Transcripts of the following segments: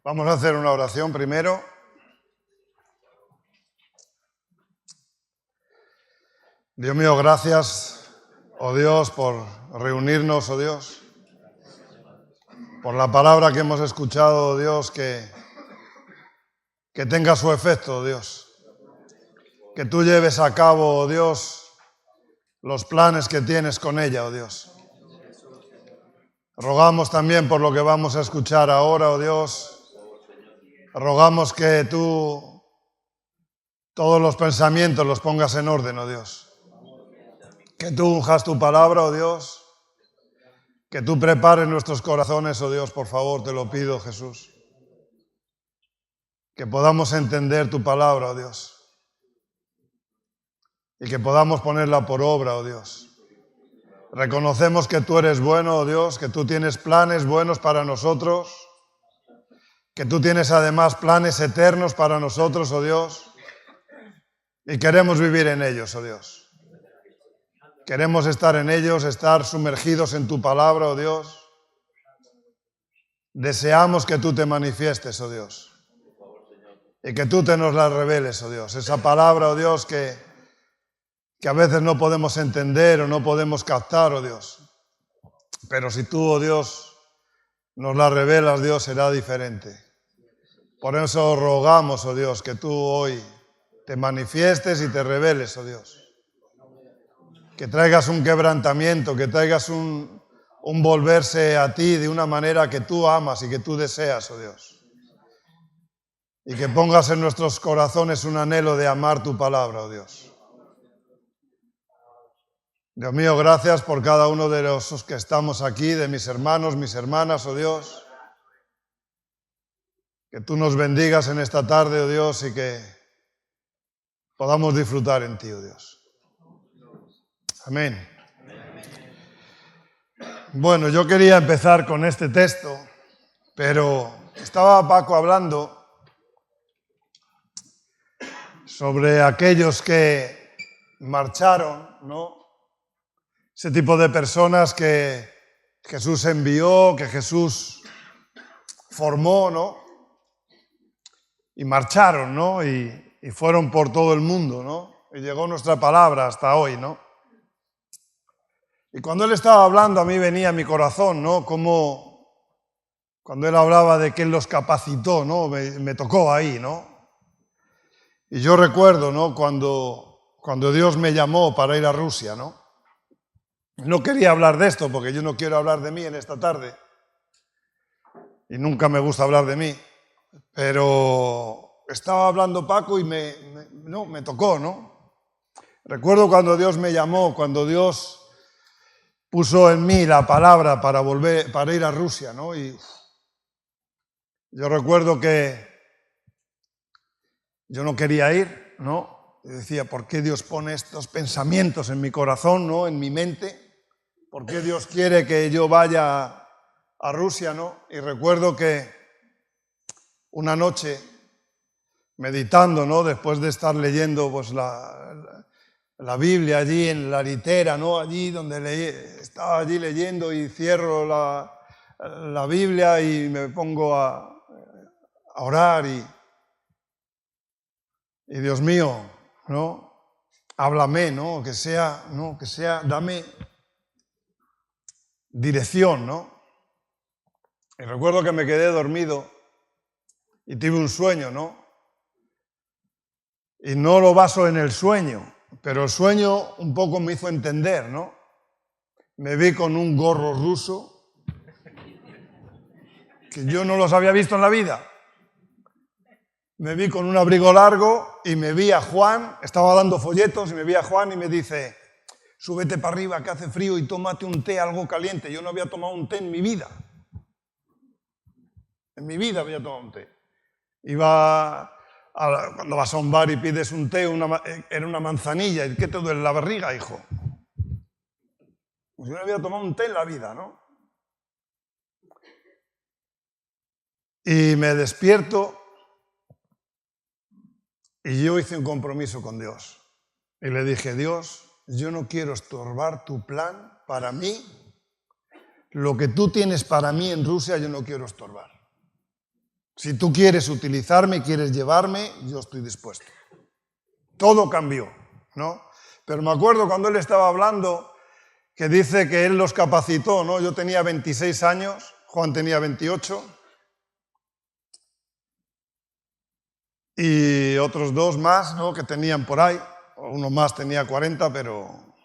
Vamos a hacer una oración primero. Dios mío, gracias, oh Dios, por reunirnos, oh Dios, por la palabra que hemos escuchado, oh Dios, que tenga su efecto, oh Dios, que tú lleves a cabo, oh Dios, los planes que tienes con ella, oh Dios. Rogamos también por lo que vamos a escuchar ahora, oh Dios. Rogamos que tú todos los pensamientos los pongas en orden, oh Dios. Que tú unjas tu palabra, oh Dios. Que tú prepares nuestros corazones, oh Dios, por favor, te lo pido, Jesús. Que podamos entender tu palabra, oh Dios. Y que podamos ponerla por obra, oh Dios. Reconocemos que tú eres bueno, oh Dios, que tú tienes planes buenos para nosotros, que tú tienes además planes eternos para nosotros, oh Dios, y queremos vivir en ellos, oh Dios. Queremos estar en ellos, estar sumergidos en tu palabra, oh Dios. Deseamos que tú te manifiestes, oh Dios, y que tú te nos la reveles, oh Dios. Esa palabra, oh Dios, que a veces no podemos entender o no podemos captar, oh Dios. Pero si tú, oh Dios, nos la revelas, Dios, será diferente. Por eso rogamos, oh Dios, que tú hoy te manifiestes y te reveles, oh Dios. Que traigas un quebrantamiento, que traigas un volverse a ti de una manera que tú amas y que tú deseas, oh Dios. Y que pongas en nuestros corazones un anhelo de amar tu palabra, oh Dios. Dios mío, gracias por cada uno de los que estamos aquí, de mis hermanos, mis hermanas, oh Dios. Que tú nos bendigas en esta tarde, oh Dios, y que podamos disfrutar en ti, oh Dios. Amén. Bueno, yo quería empezar con este texto, pero estaba Paco hablando sobre aquellos que marcharon, ¿no? Ese tipo de personas que Jesús envió, que Jesús formó, ¿no? Y marcharon, ¿no? Y fueron por todo el mundo, ¿no? Y llegó nuestra palabra hasta hoy, ¿no? Y cuando él estaba hablando, a mí venía a mi corazón, ¿no? Como cuando él hablaba de que él los capacitó, ¿no? Me tocó ahí, ¿no? Y yo recuerdo, ¿no? Cuando Dios me llamó para ir a Rusia, ¿no? No quería hablar de esto porque yo no quiero hablar de mí en esta tarde. Y nunca me gusta hablar de mí. Pero estaba hablando Paco y me tocó, ¿no? Recuerdo cuando Dios me llamó, cuando Dios puso en mí la palabra para ir a Rusia, ¿no? Y yo recuerdo que yo no quería ir, ¿no? Y decía, ¿por qué Dios pone estos pensamientos en mi corazón, ¿no? En mi mente? ¿Por qué Dios quiere que yo vaya a Rusia, ¿no? Y recuerdo que una noche, meditando, ¿no? Después de estar leyendo pues, la Biblia allí en la litera, ¿no? Allí donde estaba allí leyendo y cierro la Biblia y me pongo a orar y Dios mío, ¿no? Háblame, ¿no? Que sea, dame dirección, ¿no? Y recuerdo que me quedé dormido y tuve un sueño, ¿no? Y no lo baso en el sueño, pero el sueño un poco me hizo entender, ¿no? Me vi con un gorro ruso que yo no los había visto en la vida. Me vi con un abrigo largo y me vi a Juan, estaba dando folletos y me vi a Juan y me dice, súbete para arriba que hace frío y tómate un té algo caliente. Yo no había tomado un té en mi vida. En mi vida había tomado un té. Cuando vas a un bar y pides un té, era una manzanilla. ¿Y qué te duele la barriga, hijo? Pues yo no había tomado un té en la vida, ¿no? Y me despierto y yo hice un compromiso con Dios. Y le dije, Dios, yo no quiero estorbar tu plan para mí. Lo que tú tienes para mí en Rusia, yo no quiero estorbar. Si tú quieres utilizarme, quieres llevarme, yo estoy dispuesto. Todo cambió, ¿no? Pero me acuerdo cuando él estaba hablando, que dice que él los capacitó, ¿no? Yo tenía 26 años, Juan tenía 28, y otros dos más, ¿no? Que tenían por ahí, uno más tenía 40, pero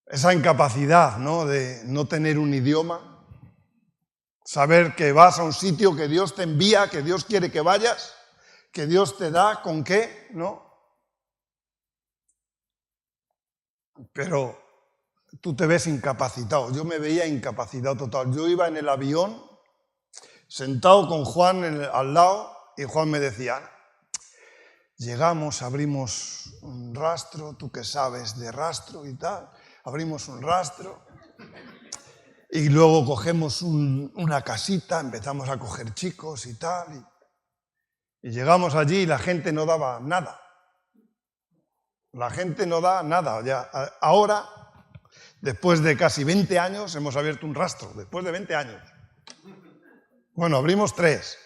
esa incapacidad, ¿no? De no tener un idioma, saber que vas a un sitio que Dios te envía, que Dios quiere que vayas, que Dios te da con qué, ¿no? Pero tú te ves incapacitado. Yo me veía incapacitado total. Yo iba en el avión, sentado con Juan al lado, y Juan me decía, llegamos, abrimos un rastro, tú que sabes de rastro y tal, abrimos un rastro, y luego cogemos una casita, empezamos a coger chicos y tal, y llegamos allí y la gente no daba nada. La gente no da nada. Ya, ahora, después de casi 20 años, hemos abierto un rastro, después de 20 años. Bueno, abrimos 3.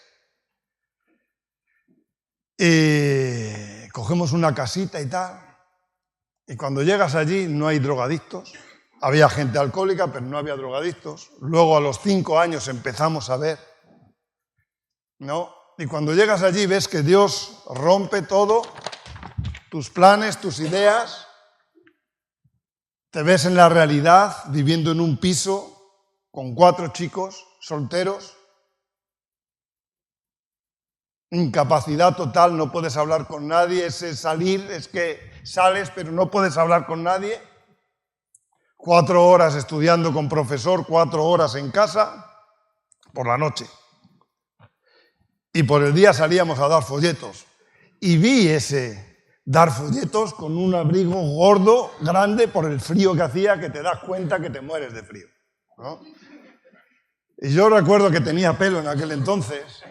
Y cogemos una casita y tal, y cuando llegas allí no hay drogadictos. Había gente alcohólica, pero no había drogadictos. Luego a los 5 años empezamos a ver, ¿no? Y cuando llegas allí ves que Dios rompe todo, tus planes, tus ideas. Te ves en la realidad viviendo en un piso con 4 chicos solteros. Incapacidad total, no puedes hablar con nadie. Ese salir es que sales, pero no puedes hablar con nadie. 4 horas estudiando con profesor, 4 horas en casa, por la noche. Y por el día salíamos a dar folletos. Y vi ese dar folletos con un abrigo gordo, grande, por el frío que hacía, que te das cuenta que te mueres de frío, ¿no? Y yo recuerdo que tenía pelo en aquel entonces.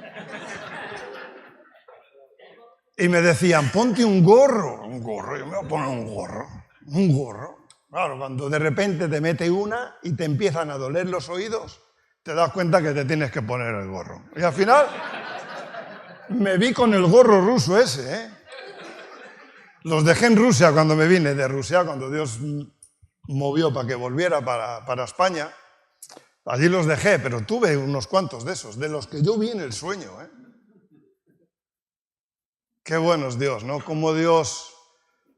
Y me decían, ponte un gorro. Un gorro, yo me voy a poner un gorro. Claro, cuando de repente te mete una y te empiezan a doler los oídos, te das cuenta que te tienes que poner el gorro. Y al final me vi con el gorro ruso ese, ¿eh? Los dejé en Rusia cuando me vine de Rusia, cuando Dios movió para que volviera para España. Allí los dejé, pero tuve unos cuantos de esos, de los que yo vi en el sueño, ¿eh? Qué bueno es Dios, ¿no? Cómo Dios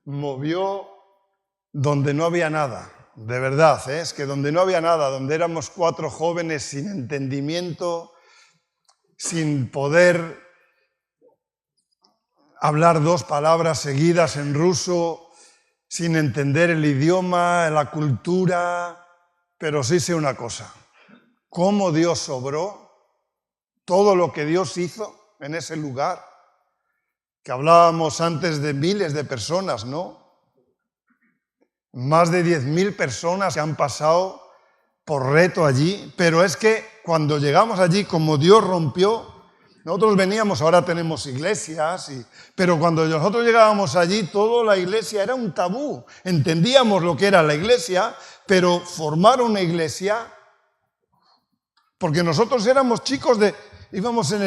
movió donde no había nada, de verdad, ¿eh? Es que donde no había nada, donde éramos 4 jóvenes sin entendimiento, sin poder hablar 2 palabras seguidas en ruso, sin entender el idioma, la cultura, pero sí sé una cosa, cómo Dios obró, todo lo que Dios hizo en ese lugar, que hablábamos antes de miles de personas, ¿no? Más de 10.000 personas que han pasado por reto allí, pero es que cuando llegamos allí, como Dios rompió, nosotros veníamos, ahora tenemos iglesias, pero cuando nosotros llegábamos allí, toda la iglesia era un tabú. Entendíamos lo que era la iglesia, pero formar una iglesia, porque nosotros éramos chicos íbamos en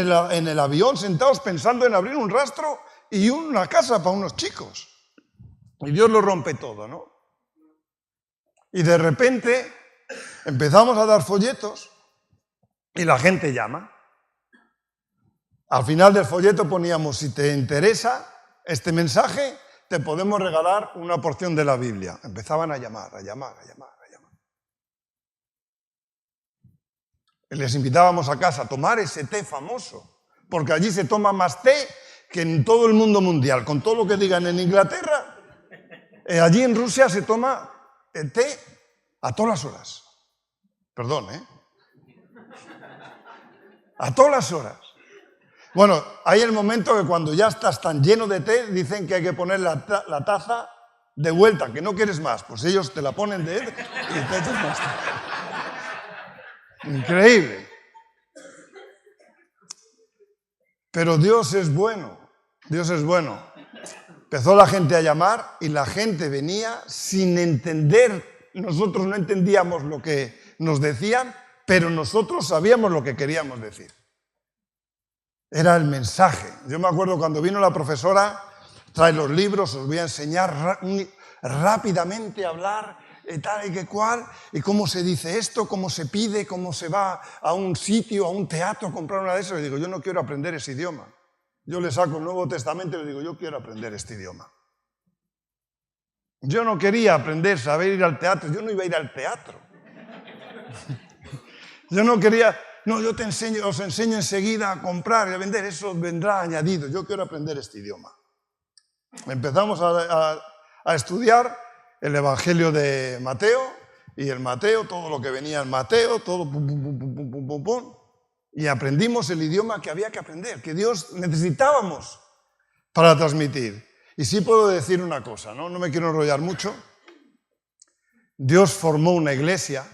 el avión sentados pensando en abrir un rastro y una casa para unos chicos. Y Dios lo rompe todo, ¿no? Y de repente empezamos a dar folletos y la gente llama. Al final del folleto poníamos, si te interesa este mensaje, te podemos regalar una porción de la Biblia. Empezaban a llamar. Y les invitábamos a casa a tomar ese té famoso, porque allí se toma más té que en todo el mundo mundial. Con todo lo que digan en Inglaterra, allí en Rusia se toma el té a todas las horas. Perdón, ¿eh? A todas las horas. Bueno, hay el momento que cuando ya estás tan lleno de té, dicen que hay que poner la taza de vuelta, que no quieres más. Pues ellos te la ponen de él y te echas más té. Increíble. Pero Dios es bueno. Dios es bueno. Empezó la gente a llamar y la gente venía sin entender. Nosotros no entendíamos lo que nos decían, pero nosotros sabíamos lo que queríamos decir. Era el mensaje. Yo me acuerdo cuando vino la profesora, trae los libros, os voy a enseñar rápidamente a hablar, tal y que cual, y cómo se dice esto, cómo se pide, cómo se va a un sitio, a un teatro a comprar una de esas. Le digo, yo no quiero aprender ese idioma. Yo le saco el Nuevo Testamento y le digo, yo quiero aprender este idioma. Yo no quería aprender, saber ir al teatro. Yo no iba a ir al teatro. Yo no quería, no, yo os enseño enseguida a comprar y a vender. Eso vendrá añadido. Yo quiero aprender este idioma. Empezamos a estudiar el Evangelio de Mateo, y el Mateo, todo lo que venía en Mateo, todo pum, pum, pum, pum, pum, pum, pum, y aprendimos el idioma que había que aprender, que Dios necesitábamos para transmitir. Y sí puedo decir una cosa, no me quiero enrollar mucho. Dios formó una iglesia,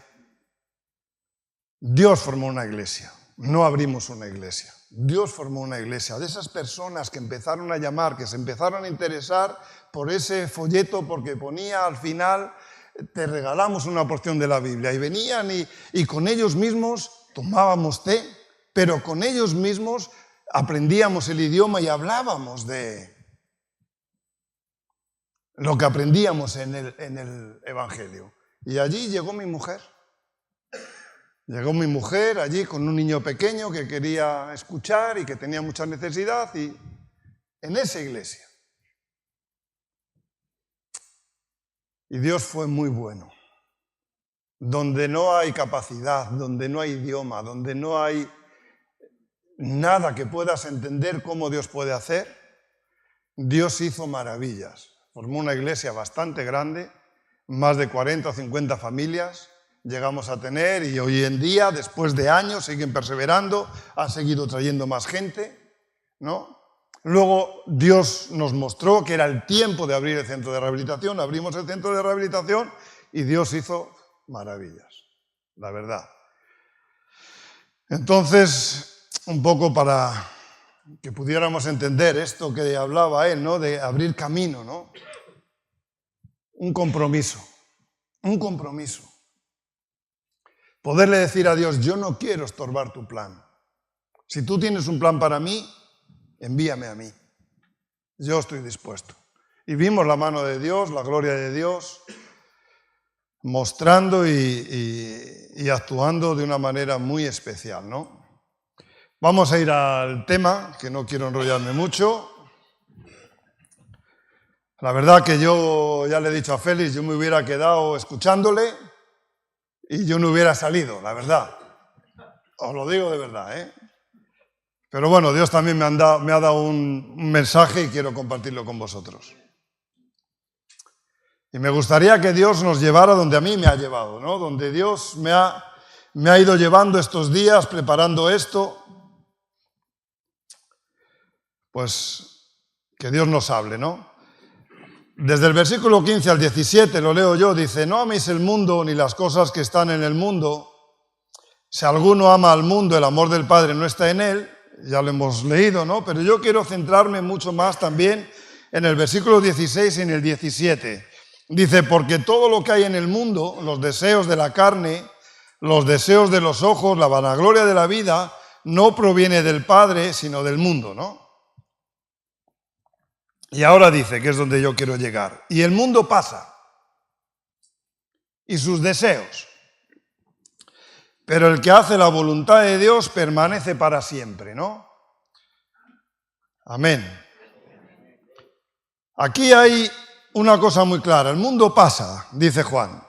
no abrimos una iglesia. Dios formó una iglesia, de esas personas que empezaron a llamar, que se empezaron a interesar por ese folleto porque ponía al final, te regalamos una porción de la Biblia, y venían y con ellos mismos tomábamos té, pero con ellos mismos aprendíamos el idioma y hablábamos de lo que aprendíamos en el Evangelio. Y allí llegó mi mujer. Llegó mi mujer allí con un niño pequeño que quería escuchar y que tenía mucha necesidad, y en esa iglesia. Y Dios fue muy bueno. Donde no hay capacidad, donde no hay idioma, donde no hay nada que puedas entender cómo Dios puede hacer, Dios hizo maravillas. Formó una iglesia bastante grande, más de 40 o 50 familias. Llegamos a tener, y hoy en día, después de años, siguen perseverando, han seguido trayendo más gente, ¿no? Luego Dios nos mostró que era el tiempo de abrir el centro de rehabilitación, abrimos el centro de rehabilitación y Dios hizo maravillas, la verdad. Entonces, un poco para que pudiéramos entender esto que hablaba él, ¿no? De abrir camino, ¿no? Un compromiso. Poderle decir a Dios, yo no quiero estorbar tu plan. Si tú tienes un plan para mí, envíame a mí. Yo estoy dispuesto. Y vimos la mano de Dios, la gloria de Dios, mostrando y actuando de una manera muy especial, ¿no? Vamos a ir al tema, que no quiero enrollarme mucho. La verdad que yo ya le he dicho a Félix, yo me hubiera quedado escuchándole y yo no hubiera salido, la verdad. Os lo digo de verdad, ¿eh? Pero bueno, Dios también me ha dado un mensaje y quiero compartirlo con vosotros. Y me gustaría que Dios nos llevara donde a mí me ha llevado, ¿no? Donde Dios me ha ido llevando estos días, preparando esto. Pues que Dios nos hable, ¿no? Desde el versículo 15 al 17, lo leo yo, dice, no améis el mundo ni las cosas que están en el mundo. Si alguno ama al mundo, el amor del Padre no está en él. Ya lo hemos leído, ¿no? Pero yo quiero centrarme mucho más también en el versículo 16 y en el 17. Dice, porque todo lo que hay en el mundo, los deseos de la carne, los deseos de los ojos, la vanagloria de la vida, no proviene del Padre, sino del mundo, ¿no? Y ahora dice, que es donde yo quiero llegar, y el mundo pasa, y sus deseos, pero el que hace la voluntad de Dios permanece para siempre, ¿no? Amén. Aquí hay una cosa muy clara, el mundo pasa, dice Juan,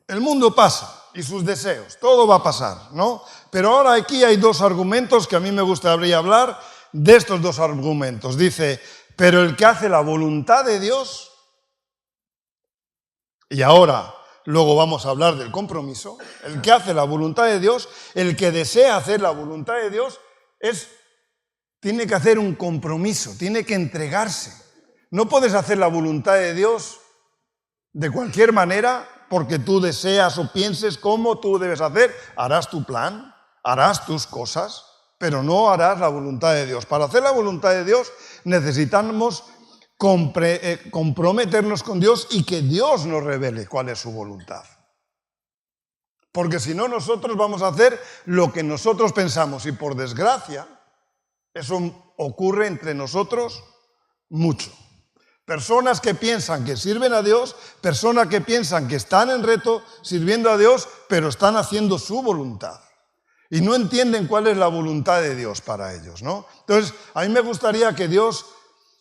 el mundo pasa, y sus deseos, todo va a pasar, ¿no? Pero ahora aquí hay dos argumentos que a mí me gustaría hablar de estos dos argumentos. Dice, pero el que hace la voluntad de Dios, y ahora luego vamos a hablar del compromiso, el que hace la voluntad de Dios, el que desea hacer la voluntad de Dios, tiene que hacer un compromiso, tiene que entregarse. No puedes hacer la voluntad de Dios de cualquier manera porque tú deseas o pienses cómo tú debes hacer. Harás tu plan, harás tus cosas, pero no harás la voluntad de Dios. Para hacer la voluntad de Dios necesitamos comprometernos con Dios y que Dios nos revele cuál es su voluntad. Porque si no, nosotros vamos a hacer lo que nosotros pensamos y por desgracia, Eso ocurre entre nosotros mucho. Personas que piensan que sirven a Dios, personas que piensan que están en reto sirviendo a Dios, pero están haciendo su voluntad. Y no entienden cuál es la voluntad de Dios para ellos, ¿no? Entonces, a mí me gustaría que Dios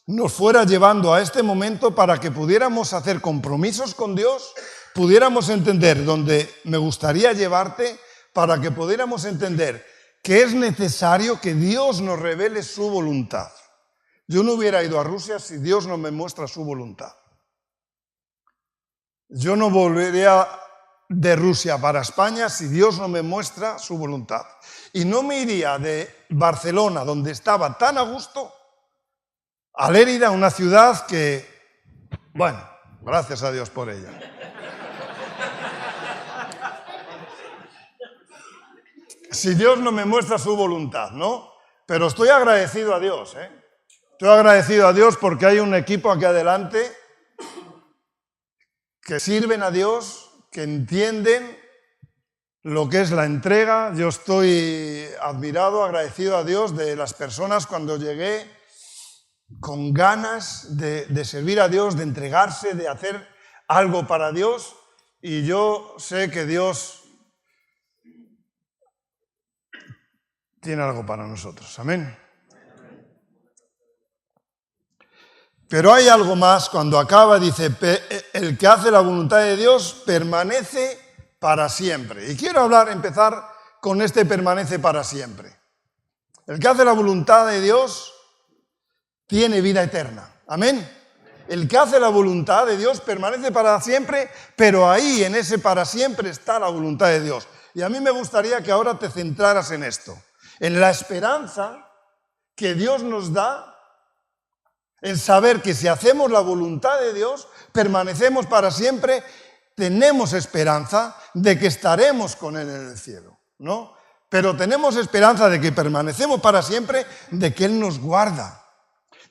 nos fuera llevando a este momento para que pudiéramos hacer compromisos con Dios, pudiéramos entender dónde me gustaría llevarte, para que pudiéramos entender que es necesario que Dios nos revele su voluntad. Yo no hubiera ido a Rusia si Dios no me muestra su voluntad. Yo no volvería de Rusia para España si Dios no me muestra su voluntad. Y no me iría de Barcelona, donde estaba tan a gusto, a Lérida, una ciudad que, bueno, gracias a Dios por ella. Si Dios no me muestra su voluntad, ¿no? Pero estoy agradecido a Dios, ¿eh? Estoy agradecido a Dios porque hay un equipo aquí adelante que sirven a Dios, que entienden lo que es la entrega. Yo estoy admirado, agradecido a Dios de las personas cuando llegué con ganas de servir a Dios, de entregarse, de hacer algo para Dios. Y yo sé que Dios tiene algo para nosotros. Amén. Pero hay algo más, cuando acaba dice, el que hace la voluntad de Dios permanece para siempre. Y quiero empezar con este permanece para siempre. El que hace la voluntad de Dios tiene vida eterna. Amén. El que hace la voluntad de Dios permanece para siempre, pero ahí en ese para siempre está la voluntad de Dios. Y a mí me gustaría que ahora te centraras en esto, en la esperanza que Dios nos da, en saber que si hacemos la voluntad de Dios, permanecemos para siempre, tenemos esperanza de que estaremos con Él en el cielo, ¿no? Pero tenemos esperanza de que permanecemos para siempre, de que Él nos guarda,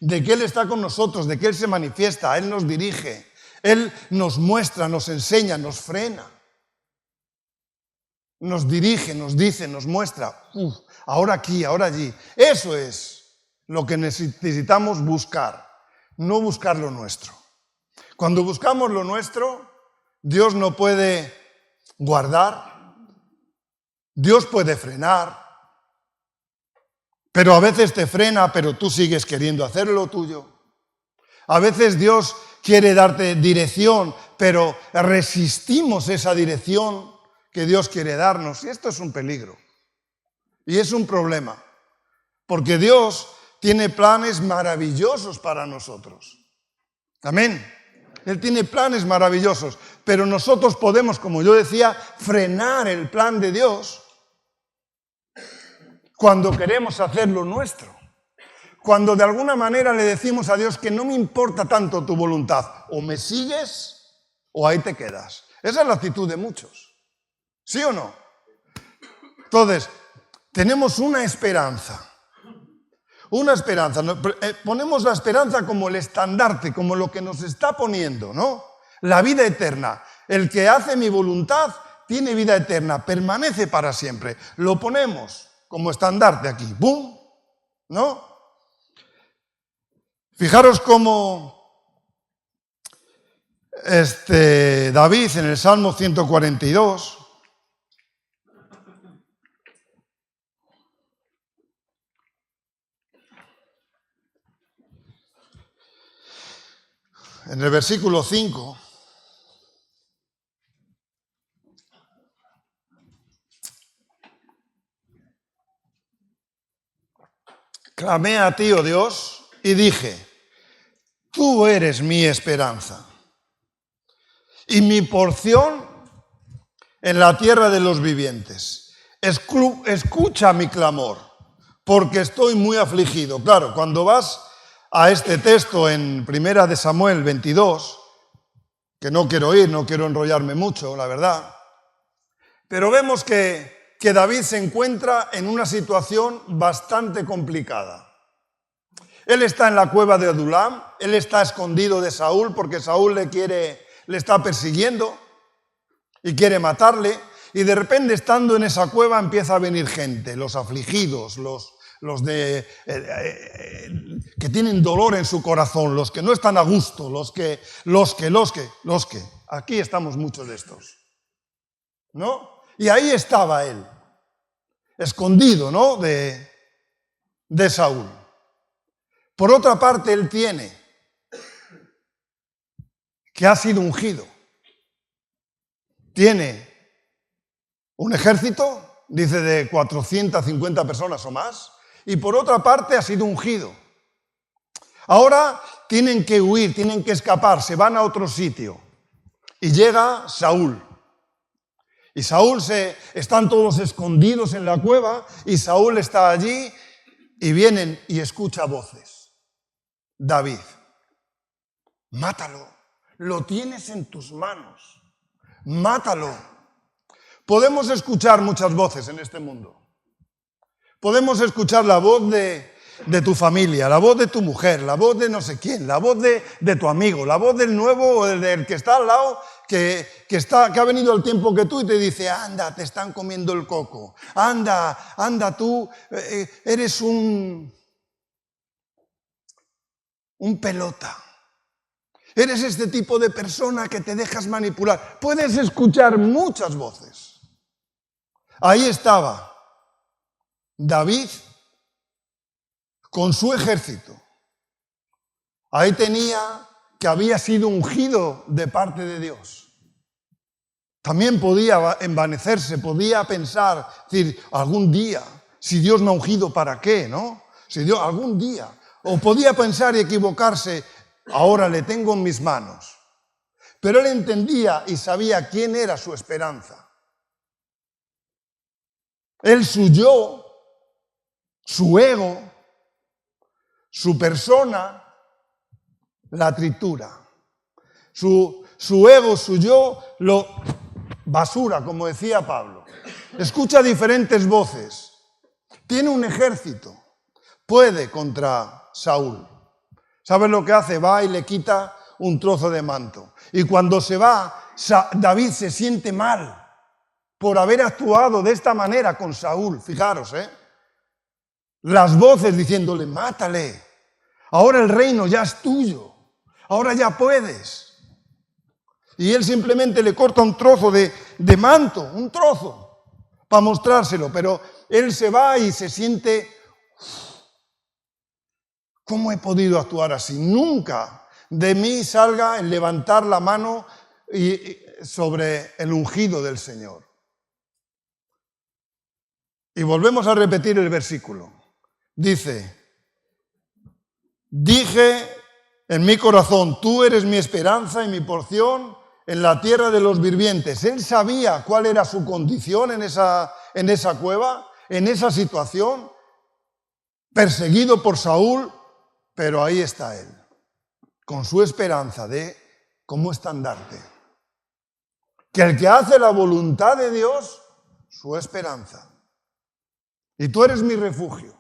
de que Él está con nosotros, de que Él se manifiesta, Él nos dirige, Él nos muestra, nos enseña, nos frena, nos dirige, nos dice, nos muestra, ahora aquí, ahora allí. Eso es lo que necesitamos buscar, no buscar lo nuestro. Cuando buscamos lo nuestro, Dios no puede guardar, Dios puede frenar, pero a veces te frena, pero tú sigues queriendo hacer lo tuyo. A veces Dios quiere darte dirección, pero resistimos esa dirección que Dios quiere darnos. Y esto es un peligro. Y es un problema. Porque Dios tiene planes maravillosos para nosotros. Amén. Él tiene planes maravillosos, pero nosotros podemos, como yo decía, frenar el plan de Dios cuando queremos hacer lo nuestro. Cuando de alguna manera le decimos a Dios que no me importa tanto tu voluntad, o me sigues o ahí te quedas. Esa es la actitud de muchos. ¿Sí o no? Entonces, tenemos una esperanza. Una esperanza, ponemos la esperanza como el estandarte, como lo que nos está poniendo, ¿no? La vida eterna. El que hace mi voluntad tiene vida eterna, permanece para siempre. Lo ponemos como estandarte aquí, ¡bum! ¿No? Fijaros cómo David en el Salmo 142... En el versículo 5, clamé a ti, oh Dios, y dije, tú eres mi esperanza y mi porción en la tierra de los vivientes. Escucha mi clamor, porque estoy muy afligido. Claro, cuando vas a este texto en 1 de Samuel 22, que no quiero ir, no quiero enrollarme mucho, la verdad, pero vemos que David se encuentra en una situación bastante complicada. Él está en la cueva de Adulam, él está escondido de Saúl porque Saúl le está persiguiendo y quiere matarle, y de repente estando en esa cueva empieza a venir gente, los afligidos, que tienen dolor en su corazón, los que no están a gusto, los que. Aquí estamos muchos de estos, ¿no? Y ahí estaba él, escondido, ¿no? De Saúl. Por otra parte, él tiene que ha sido ungido. Tiene un ejército, dice, de 450 personas o más, y por otra parte ha sido ungido. Ahora tienen que huir, tienen que escapar, se van a otro sitio. Y llega Saúl. Y están todos escondidos en la cueva, y Saúl está allí, y vienen y escucha voces. David, mátalo, lo tienes en tus manos, mátalo. Podemos escuchar muchas voces en este mundo. Podemos escuchar la voz de tu familia, la voz de tu mujer, la voz de no sé quién, la voz de tu amigo, la voz del nuevo o del que está al lado, que ha venido el tiempo que tú y te dice, anda, te están comiendo el coco, anda tú, eres un pelota. Eres este tipo de persona que te dejas manipular. Puedes escuchar muchas voces. Ahí estaba David con su ejército. Ahí tenía que había sido ungido de parte de Dios. También podía envanecerse, podía pensar, decir, algún día, si Dios me ha ungido, ¿para qué? ¿No? Si Dios, algún día. O podía pensar y equivocarse, ahora le tengo en mis manos. Pero él entendía y sabía quién era su esperanza. Él, su yo, su ego, su persona, la tritura. Su ego, su yo, lo basura, como decía Pablo. Escucha diferentes voces. Tiene un ejército. Puede contra Saúl. ¿Sabes lo que hace? Va y le quita un trozo de manto. Y cuando se va, David se siente mal por haber actuado de esta manera con Saúl. Fijaros, las voces diciéndole, mátale. Ahora el reino ya es tuyo. Ahora ya puedes. Y él simplemente le corta un trozo de manto, un trozo, para mostrárselo. Pero él se va y se siente, ¿cómo he podido actuar así? Nunca de mí salga el levantar la mano sobre el ungido del Señor. Y volvemos a repetir el versículo. Dice, dije en mi corazón, tú eres mi esperanza y mi porción en la tierra de los vivientes. Él sabía cuál era su condición en esa cueva, en esa situación, perseguido por Saúl, pero ahí está él, con su esperanza como estandarte. Que el que hace la voluntad de Dios, su esperanza. Y tú eres mi refugio.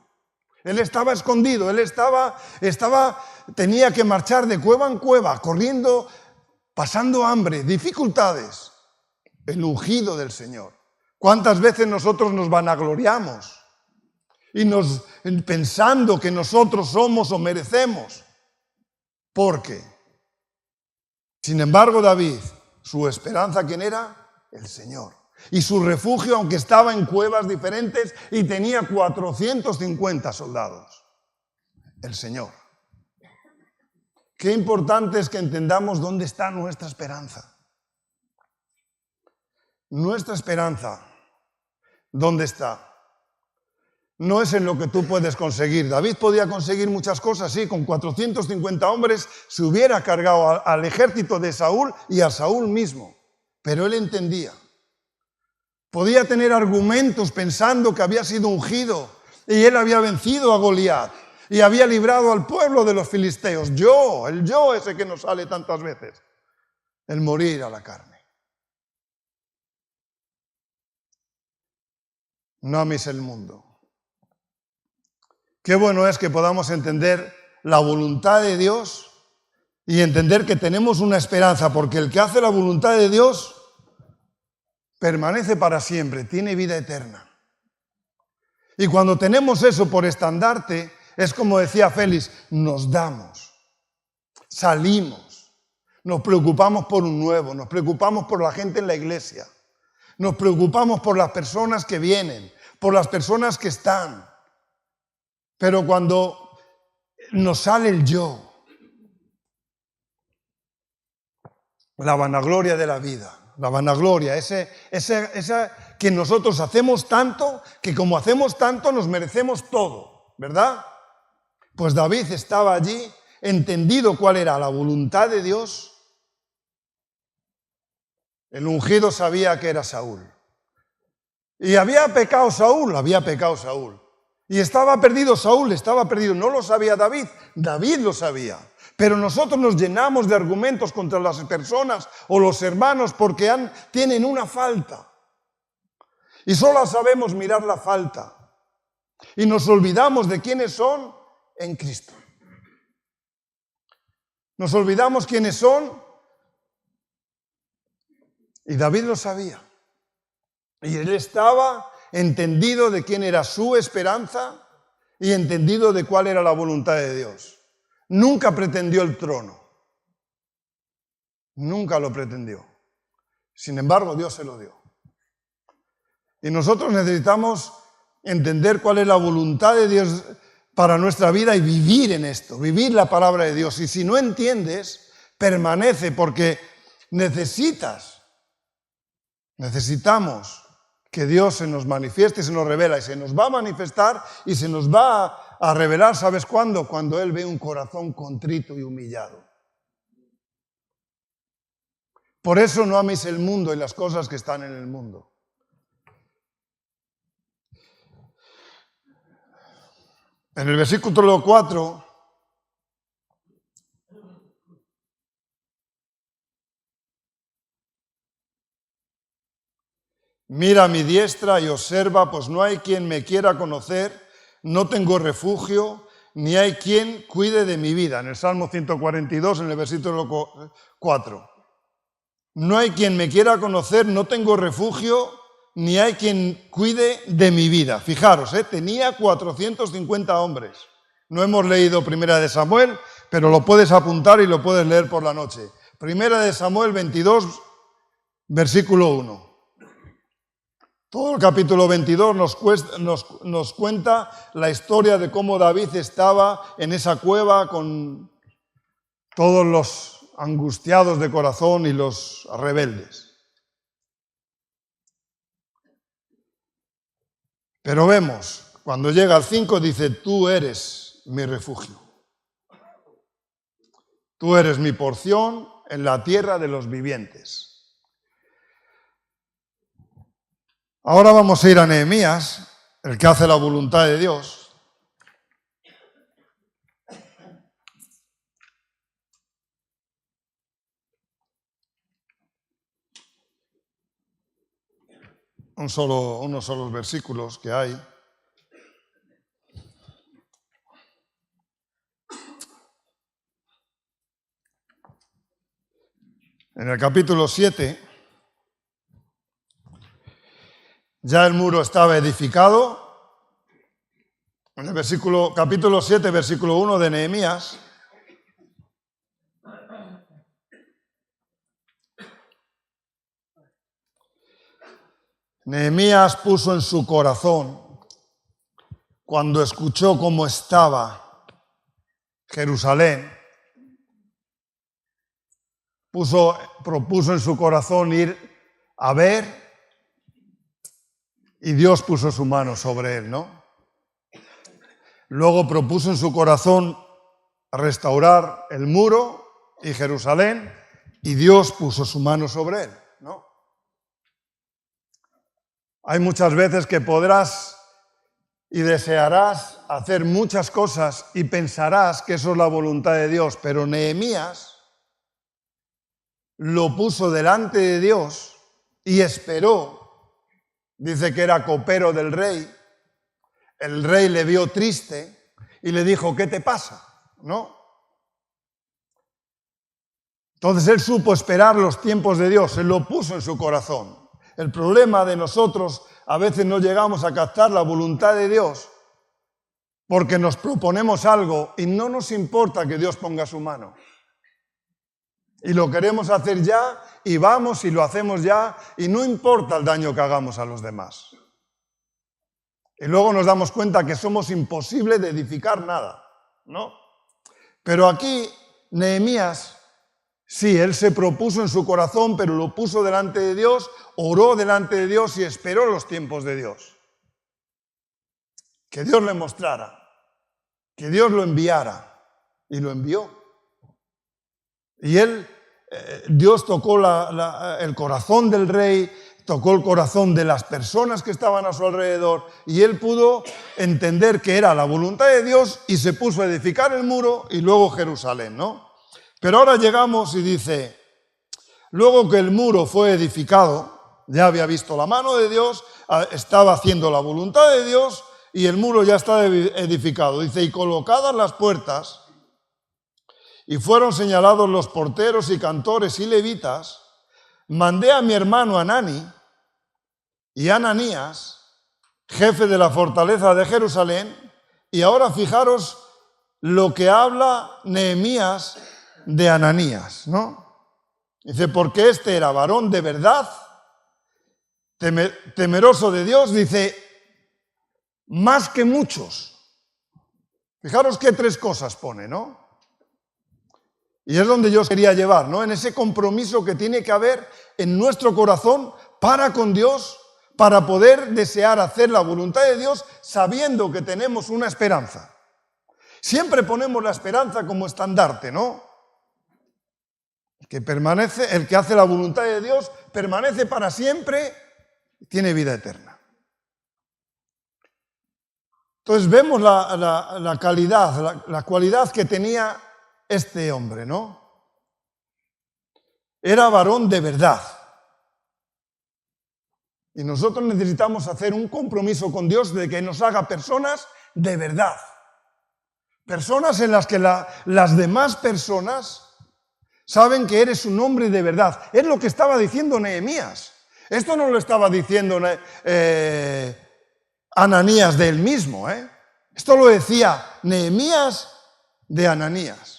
Él estaba escondido, tenía que marchar de cueva en cueva, corriendo, pasando hambre, dificultades. El ungido del Señor. ¿Cuántas veces nosotros nos vanagloriamos? Y pensando que nosotros somos o merecemos. ¿Por qué? Sin embargo, David, su esperanza, ¿quién era? El Señor. Y su refugio, aunque estaba en cuevas diferentes y tenía 450 soldados. El Señor. Qué importante es que entendamos dónde está nuestra esperanza. Nuestra esperanza, ¿dónde está? No es en lo que tú puedes conseguir. David podía conseguir muchas cosas, sí, con 450 hombres se hubiera cargado al ejército de Saúl y a Saúl mismo. Pero él entendía. Podía tener argumentos pensando que había sido ungido y él había vencido a Goliat y había librado al pueblo de los filisteos. El yo ese que nos sale tantas veces. El morir a la carne. No ames el mundo. Qué bueno es que podamos entender la voluntad de Dios y entender que tenemos una esperanza, porque el que hace la voluntad de Dios permanece para siempre, tiene vida eterna. Y cuando tenemos eso por estandarte, es como decía Félix, nos damos, salimos, nos preocupamos por un nuevo, nos preocupamos por la gente en la iglesia, nos preocupamos por las personas que vienen, por las personas que están. Pero cuando nos sale el yo, la vanagloria de la vida, la vanagloria, esa que nosotros hacemos tanto, que como hacemos tanto nos merecemos todo, ¿verdad? Pues David estaba allí, entendido cuál era la voluntad de Dios. El ungido sabía que era Saúl. Y había pecado Saúl. Y estaba perdido Saúl, estaba perdido. No lo sabía David, David lo sabía. Pero nosotros nos llenamos de argumentos contra las personas o los hermanos porque tienen una falta. Y solo sabemos mirar la falta. Y nos olvidamos de quiénes son en Cristo. Nos olvidamos quiénes son. Y David lo sabía. Y él estaba entendido de quién era su esperanza y entendido de cuál era la voluntad de Dios. Nunca pretendió el trono. Nunca lo pretendió. Sin embargo, Dios se lo dio. Y nosotros necesitamos entender cuál es la voluntad de Dios para nuestra vida y vivir en esto, vivir la palabra de Dios. Y si no entiendes, permanece porque necesitamos que Dios se nos manifieste y se nos revela. Y se nos va a manifestar y se nos va a revelar, ¿sabes cuándo? Cuando Él ve un corazón contrito y humillado. Por eso no améis el mundo y las cosas que están en el mundo. En el versículo 4, mira a mi diestra y observa, pues no hay quien me quiera conocer, no tengo refugio, ni hay quien cuide de mi vida. En el Salmo 142, en el versículo 4. No hay quien me quiera conocer, no tengo refugio, ni hay quien cuide de mi vida. Fijaros, tenía 450 hombres. No hemos leído Primera de Samuel, pero lo puedes apuntar y lo puedes leer por la noche. Primera de Samuel 22, versículo 1. Todo el capítulo 22 nos cuenta la historia de cómo David estaba en esa cueva con todos los angustiados de corazón y los rebeldes. Pero vemos, cuando llega al 5 dice, tú eres mi refugio. Tú eres mi porción en la tierra de los vivientes. Ahora vamos a ir a Nehemías, el que hace la voluntad de Dios. Unos solos versículos que hay. En el capítulo 7, ya el muro estaba edificado. En el capítulo 7, versículo 1 de Nehemías, Nehemías puso en su corazón, cuando escuchó cómo estaba Jerusalén, propuso en su corazón ir a ver, y Dios puso su mano sobre él, ¿no? Luego propuso en su corazón restaurar el muro y Jerusalén, y Dios puso su mano sobre él, ¿no? Hay muchas veces que podrás y desearás hacer muchas cosas y pensarás que eso es la voluntad de Dios, pero Nehemías lo puso delante de Dios y esperó. Dice que era copero del rey. El rey le vio triste y le dijo, ¿qué te pasa? ¿No? Entonces él supo esperar los tiempos de Dios, él lo puso en su corazón. El problema de nosotros, a veces no llegamos a captar la voluntad de Dios porque nos proponemos algo y no nos importa que Dios ponga su mano. Y lo queremos hacer ya y vamos y lo hacemos ya y no importa el daño que hagamos a los demás. Y luego nos damos cuenta que somos imposibles de edificar nada, ¿no? Pero aquí Nehemías, sí, él se propuso en su corazón, pero lo puso delante de Dios, oró delante de Dios y esperó los tiempos de Dios. Que Dios le mostrara, que Dios lo enviara, y lo envió. Y Dios tocó el corazón del rey, tocó el corazón de las personas que estaban a su alrededor, y él pudo entender que era la voluntad de Dios y se puso a edificar el muro y luego Jerusalén, ¿no? Pero ahora llegamos y dice, luego que el muro fue edificado, ya había visto la mano de Dios, estaba haciendo la voluntad de Dios y el muro ya está edificado. Dice, y colocadas las puertas, y fueron señalados los porteros y cantores y levitas, mandé a mi hermano Hanani y Ananías, jefe de la fortaleza de Jerusalén, y ahora fijaros lo que habla Nehemías de Ananías, ¿no? Dice, porque este era varón de verdad, temeroso de Dios, dice, más que muchos. Fijaros qué tres cosas pone, ¿no? Y es donde yo os quería llevar, ¿no? En ese compromiso que tiene que haber en nuestro corazón para con Dios, para poder desear hacer la voluntad de Dios sabiendo que tenemos una esperanza. Siempre ponemos la esperanza como estandarte, ¿no? El que hace la voluntad de Dios permanece para siempre y tiene vida eterna. Entonces vemos la calidad, la cualidad que tenía este hombre, ¿no? Era varón de verdad. Y nosotros necesitamos hacer un compromiso con Dios de que nos haga personas de verdad. Personas en las que las demás personas saben que eres un hombre de verdad. Es lo que estaba diciendo Nehemías. Esto no lo estaba diciendo Ananías de él mismo, ¿eh? Esto lo decía Nehemías de Ananías.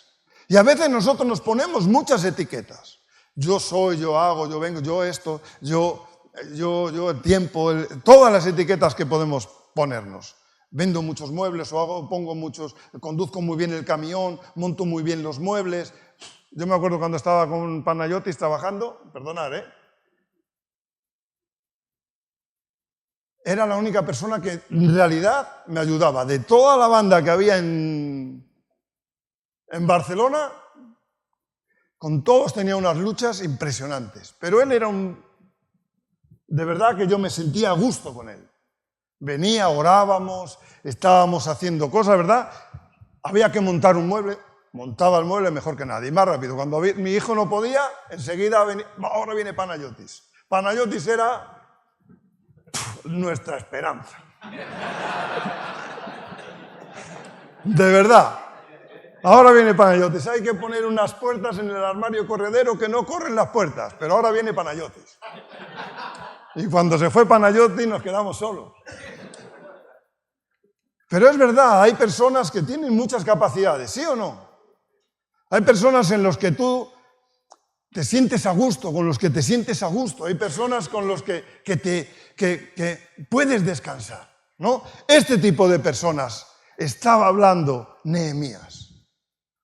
Y a veces nosotros nos ponemos muchas etiquetas. Yo soy, yo hago, yo vengo, yo esto, yo el tiempo, todas las etiquetas que podemos ponernos. Vendo muchos muebles o pongo muchos, conduzco muy bien el camión, monto muy bien los muebles. Yo me acuerdo cuando estaba con Panayotis trabajando, perdonad, era la única persona que en realidad me ayudaba. De toda la banda que había en Barcelona, con todos tenía unas luchas impresionantes. Pero él era de verdad que yo me sentía a gusto con él. Venía, orábamos, estábamos haciendo cosas, ¿verdad? Había que montar un mueble, montaba el mueble mejor que nadie, más rápido. Cuando mi hijo no podía, enseguida venía, ahora viene Panayotis. Panayotis era nuestra esperanza. De verdad. Ahora viene Panayotis. Hay que poner unas puertas en el armario corredero que no corren las puertas, pero ahora viene Panayotis. Y cuando se fue Panayotis nos quedamos solos. Pero es verdad, hay personas que tienen muchas capacidades, ¿sí o no? Hay personas en las que tú te sientes a gusto, con los que te sientes a gusto. Hay personas con los que puedes descansar, ¿no? Este tipo de personas estaba hablando Nehemías.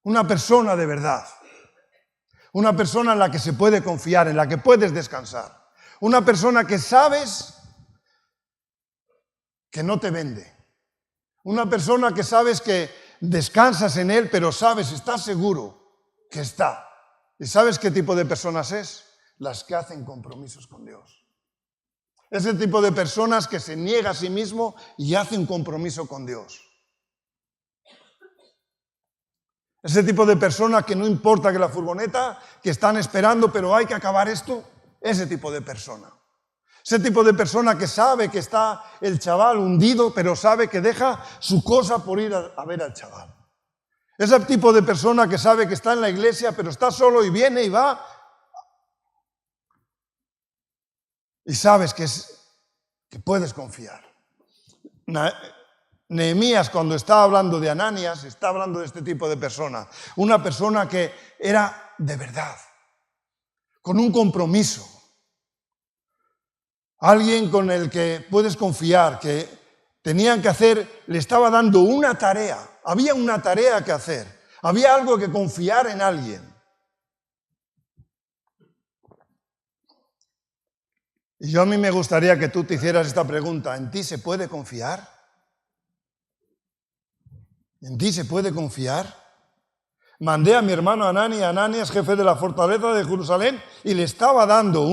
Una persona de verdad. Una persona en la que se puede confiar, en la que puedes descansar. Una persona que sabes que no te vende. Una persona que sabes que descansas en él, pero sabes, estás seguro que está. ¿Y sabes qué tipo de personas es? Las que hacen compromisos con Dios. Ese tipo de personas que se niega a sí mismo y hace un compromiso con Dios. Ese tipo de personas que no importa que la furgoneta, que están esperando, pero hay que acabar esto. Ese tipo de persona. Ese tipo de persona que sabe que está el chaval hundido, pero sabe que deja su cosa por ir a ver al chaval. Ese tipo de persona que sabe que está en la iglesia, pero está solo y viene y va. y sabes que puedes confiar. Nehemías, cuando está hablando de Ananías, está hablando de este tipo de persona. Una persona que era de verdad, con un compromiso. Alguien con el que puedes confiar, que tenían que hacer, le estaba dando una tarea. Había una tarea que hacer. Había algo que confiar en alguien. Y a mí me gustaría que tú te hicieras esta pregunta. ¿En ti se puede confiar? ¿En ti se puede confiar? Mandé a mi hermano Ananías, jefe de la fortaleza de Jerusalén, y le estaba dando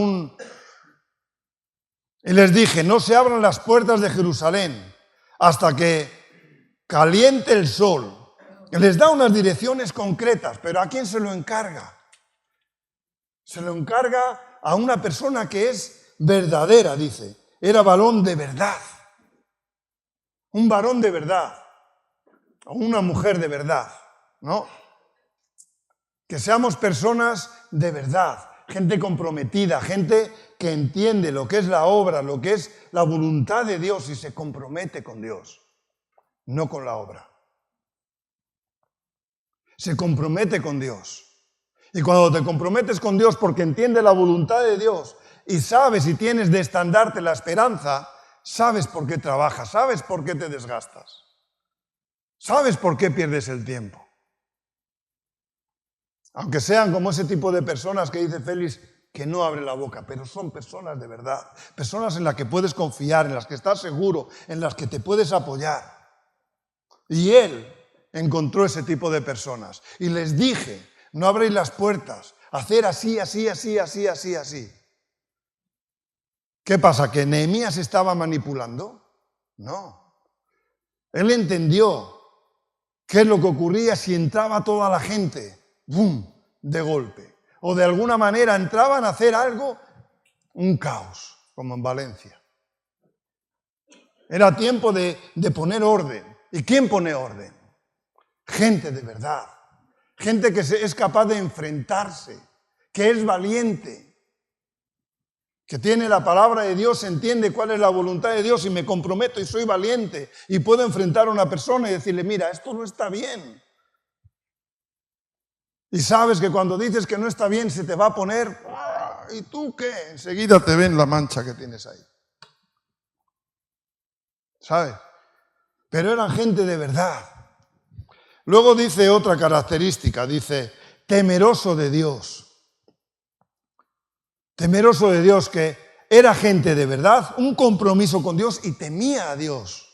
Y les dije, no se abran las puertas de Jerusalén hasta que caliente el sol. Les da unas direcciones concretas, pero ¿a quién se lo encarga? Se lo encarga a una persona que es verdadera, dice. Era varón de verdad. Un varón de verdad. O una mujer de verdad, ¿no? Que seamos personas de verdad, gente comprometida, gente que entiende lo que es la obra, lo que es la voluntad de Dios y se compromete con Dios, no con la obra. Se compromete con Dios. Y cuando te comprometes con Dios porque entiendes la voluntad de Dios y sabes y tienes de estandarte la esperanza, sabes por qué trabajas, sabes por qué te desgastas. ¿Sabes por qué pierdes el tiempo? Aunque sean como ese tipo de personas que dice Félix, que no abre la boca, pero son personas de verdad, personas en las que puedes confiar, en las que estás seguro, en las que te puedes apoyar. Y él encontró ese tipo de personas. Y les dije, no abréis las puertas, hacer así, así, así, así, así, así. ¿Qué pasa? ¿Que Nehemías estaba manipulando? No. Él entendió qué es lo que ocurría si entraba toda la gente, ¡bum!, de golpe. O de alguna manera entraban a hacer algo, un caos, como en Valencia. Era tiempo de poner orden. ¿Y quién pone orden? Gente de verdad. Gente que es capaz de enfrentarse, que es valiente, que tiene la palabra de Dios, entiende cuál es la voluntad de Dios y me comprometo y soy valiente y puedo enfrentar a una persona y decirle, mira, esto no está bien. Y sabes que cuando dices que no está bien se te va a poner, ¿y tú qué? Enseguida te ven la mancha que tienes ahí. ¿Sabes? Pero eran gente de verdad. Luego dice otra característica, dice, temeroso de Dios. Temeroso de Dios, que era gente de verdad, un compromiso con Dios y temía a Dios.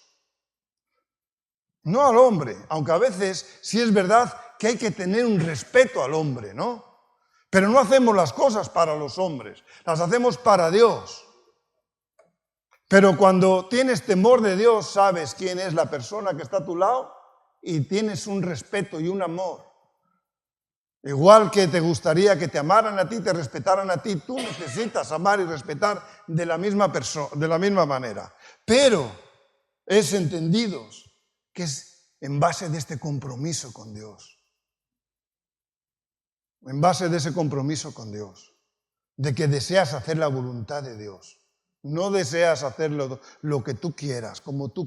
No al hombre, aunque a veces sí es verdad que hay que tener un respeto al hombre, ¿no? Pero no hacemos las cosas para los hombres, las hacemos para Dios. Pero cuando tienes temor de Dios, sabes quién es la persona que está a tu lado y tienes un respeto y un amor. Igual que te gustaría que te amaran a ti, te respetaran a ti, tú necesitas amar y respetar de la misma manera. Pero es entendidos que es en base de este compromiso con Dios. En base de ese compromiso con Dios. De que deseas hacer la voluntad de Dios. No deseas hacer lo que tú quieras, como tú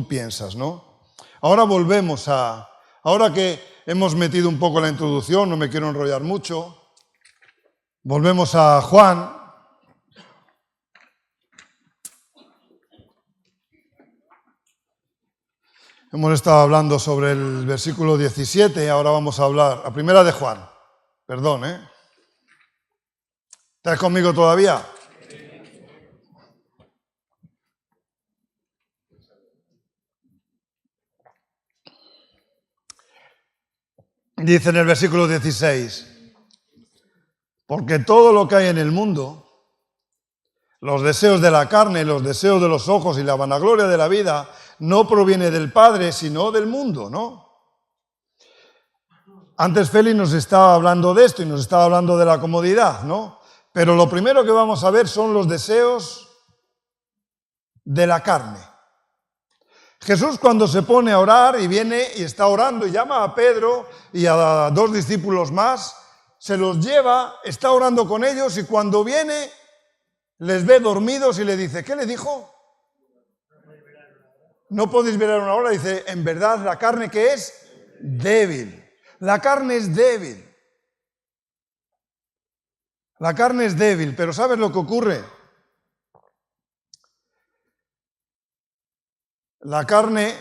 piensas, ¿no? Ahora volvemos ahora que hemos metido un poco la introducción, no me quiero enrollar mucho, volvemos a Juan. Hemos estado hablando sobre el versículo 17, ahora vamos a hablar, a primera de Juan, perdón, ¿Estás conmigo todavía? Dice en el versículo 16, porque todo lo que hay en el mundo, los deseos de la carne, los deseos de los ojos y la vanagloria de la vida, no proviene del Padre, sino del mundo, ¿no? Antes Félix nos estaba hablando de esto y nos estaba hablando de la comodidad, ¿no? Pero lo primero que vamos a ver son los deseos de la carne. Jesús cuando se pone a orar y viene y está orando y llama a Pedro y a 2 discípulos más, se los lleva, está orando con ellos y cuando viene les ve dormidos y le dice, ¿qué le dijo? No podéis ver una hora, dice, en verdad la carne que es débil. La carne es débil. La carne es débil, pero ¿sabes lo que ocurre? La carne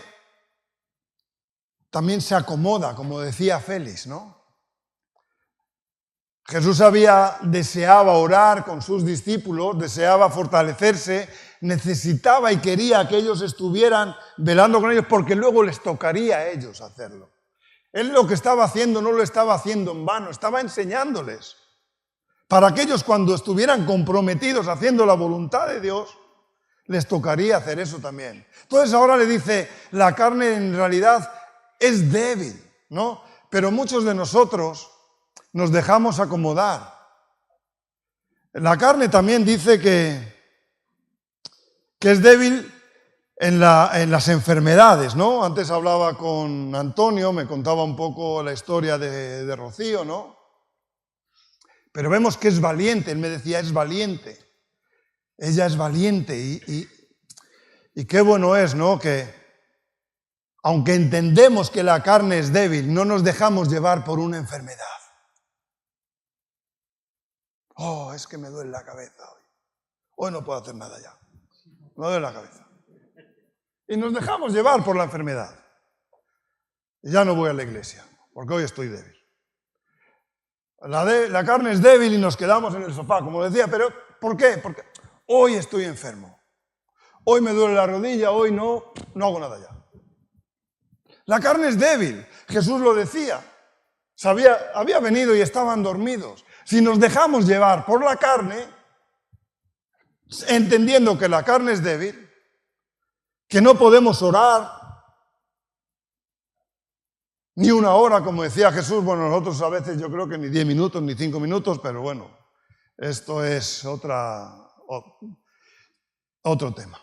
también se acomoda, como decía Félix, ¿no? Jesús deseaba orar con sus discípulos, deseaba fortalecerse, necesitaba y quería que ellos estuvieran velando con ellos porque luego les tocaría a ellos hacerlo. Él lo que estaba haciendo no lo estaba haciendo en vano, estaba enseñándoles. Para que ellos cuando estuvieran comprometidos haciendo la voluntad de Dios, les tocaría hacer eso también. Entonces ahora le dice, la carne en realidad es débil, ¿no? Pero muchos de nosotros nos dejamos acomodar. La carne también dice que es débil en las enfermedades, ¿no? Antes hablaba con Antonio, me contaba un poco la historia de Rocío, ¿no? Pero vemos que es valiente, él me decía, es valiente. Ella es valiente y qué bueno es, ¿no? Que aunque entendemos que la carne es débil, no nos dejamos llevar por una enfermedad. Oh, es que me duele la cabeza hoy. Hoy no puedo hacer nada ya. Me duele la cabeza. Y nos dejamos llevar por la enfermedad. Y ya no voy a la iglesia, porque hoy estoy débil. La carne es débil y nos quedamos en el sofá, como decía, pero ¿por qué? Porque hoy estoy enfermo. Hoy me duele la rodilla, hoy no hago nada ya. La carne es débil, Jesús lo decía. Había venido y estaban dormidos. Si nos dejamos llevar por la carne, entendiendo que la carne es débil, que no podemos orar ni una hora, como decía Jesús, bueno, nosotros a veces yo creo que ni 10 minutos, ni 5 minutos, pero bueno, esto es otro tema.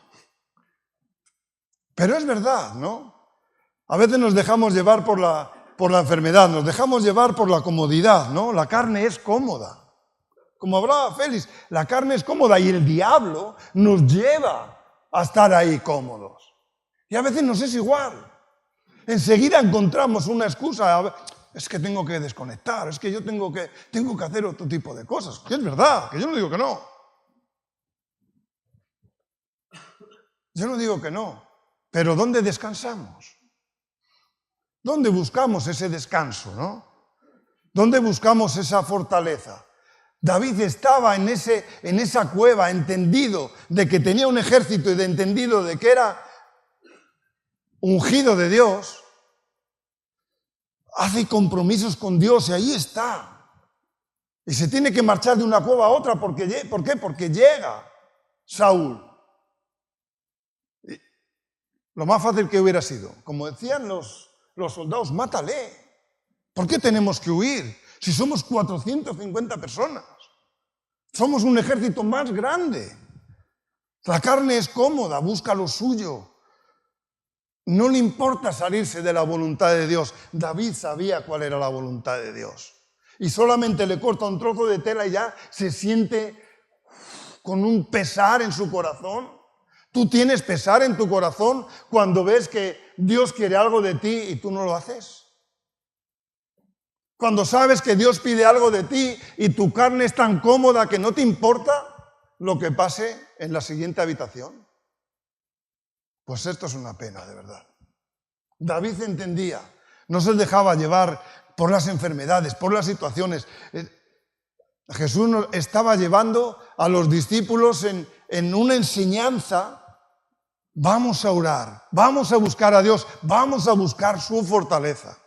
Pero es verdad, ¿no? A veces nos dejamos llevar por la enfermedad, nos dejamos llevar por la comodidad, ¿no? La carne es cómoda. Como hablaba Félix, la carne es cómoda y el diablo nos lleva a estar ahí cómodos. Y a veces nos es igual. Enseguida encontramos una excusa. Es que tengo que desconectar, es que yo tengo que hacer otro tipo de cosas. Que es verdad, que yo no digo que no. Yo no digo que no. Pero ¿dónde descansamos? ¿Dónde buscamos ese descanso, no? ¿Dónde buscamos esa fortaleza? David estaba en esa cueva, entendido de que tenía un ejército y entendido de que era ungido de Dios. Hace compromisos con Dios y ahí está. Y se tiene que marchar de una cueva a otra. ¿Por qué? Porque llega Saúl. Lo más fácil que hubiera sido, como decían los soldados, mátale. ¿Por qué tenemos que huir? Si somos 450 personas. Somos un ejército más grande. La carne es cómoda, busca lo suyo. No le importa salirse de la voluntad de Dios. David sabía cuál era la voluntad de Dios. Y solamente le corta un trozo de tela y ya se siente con un pesar en su corazón. Tú tienes pesar en tu corazón cuando ves que Dios quiere algo de ti y tú no lo haces. Cuando sabes que Dios pide algo de ti y tu carne es tan cómoda que no te importa lo que pase en la siguiente habitación. Pues esto es una pena, de verdad. David entendía, no se dejaba llevar por las enfermedades, por las situaciones. Jesús nos estaba llevando a los discípulos en una enseñanza. Vamos a orar, vamos a buscar a Dios, vamos a buscar su fortaleza.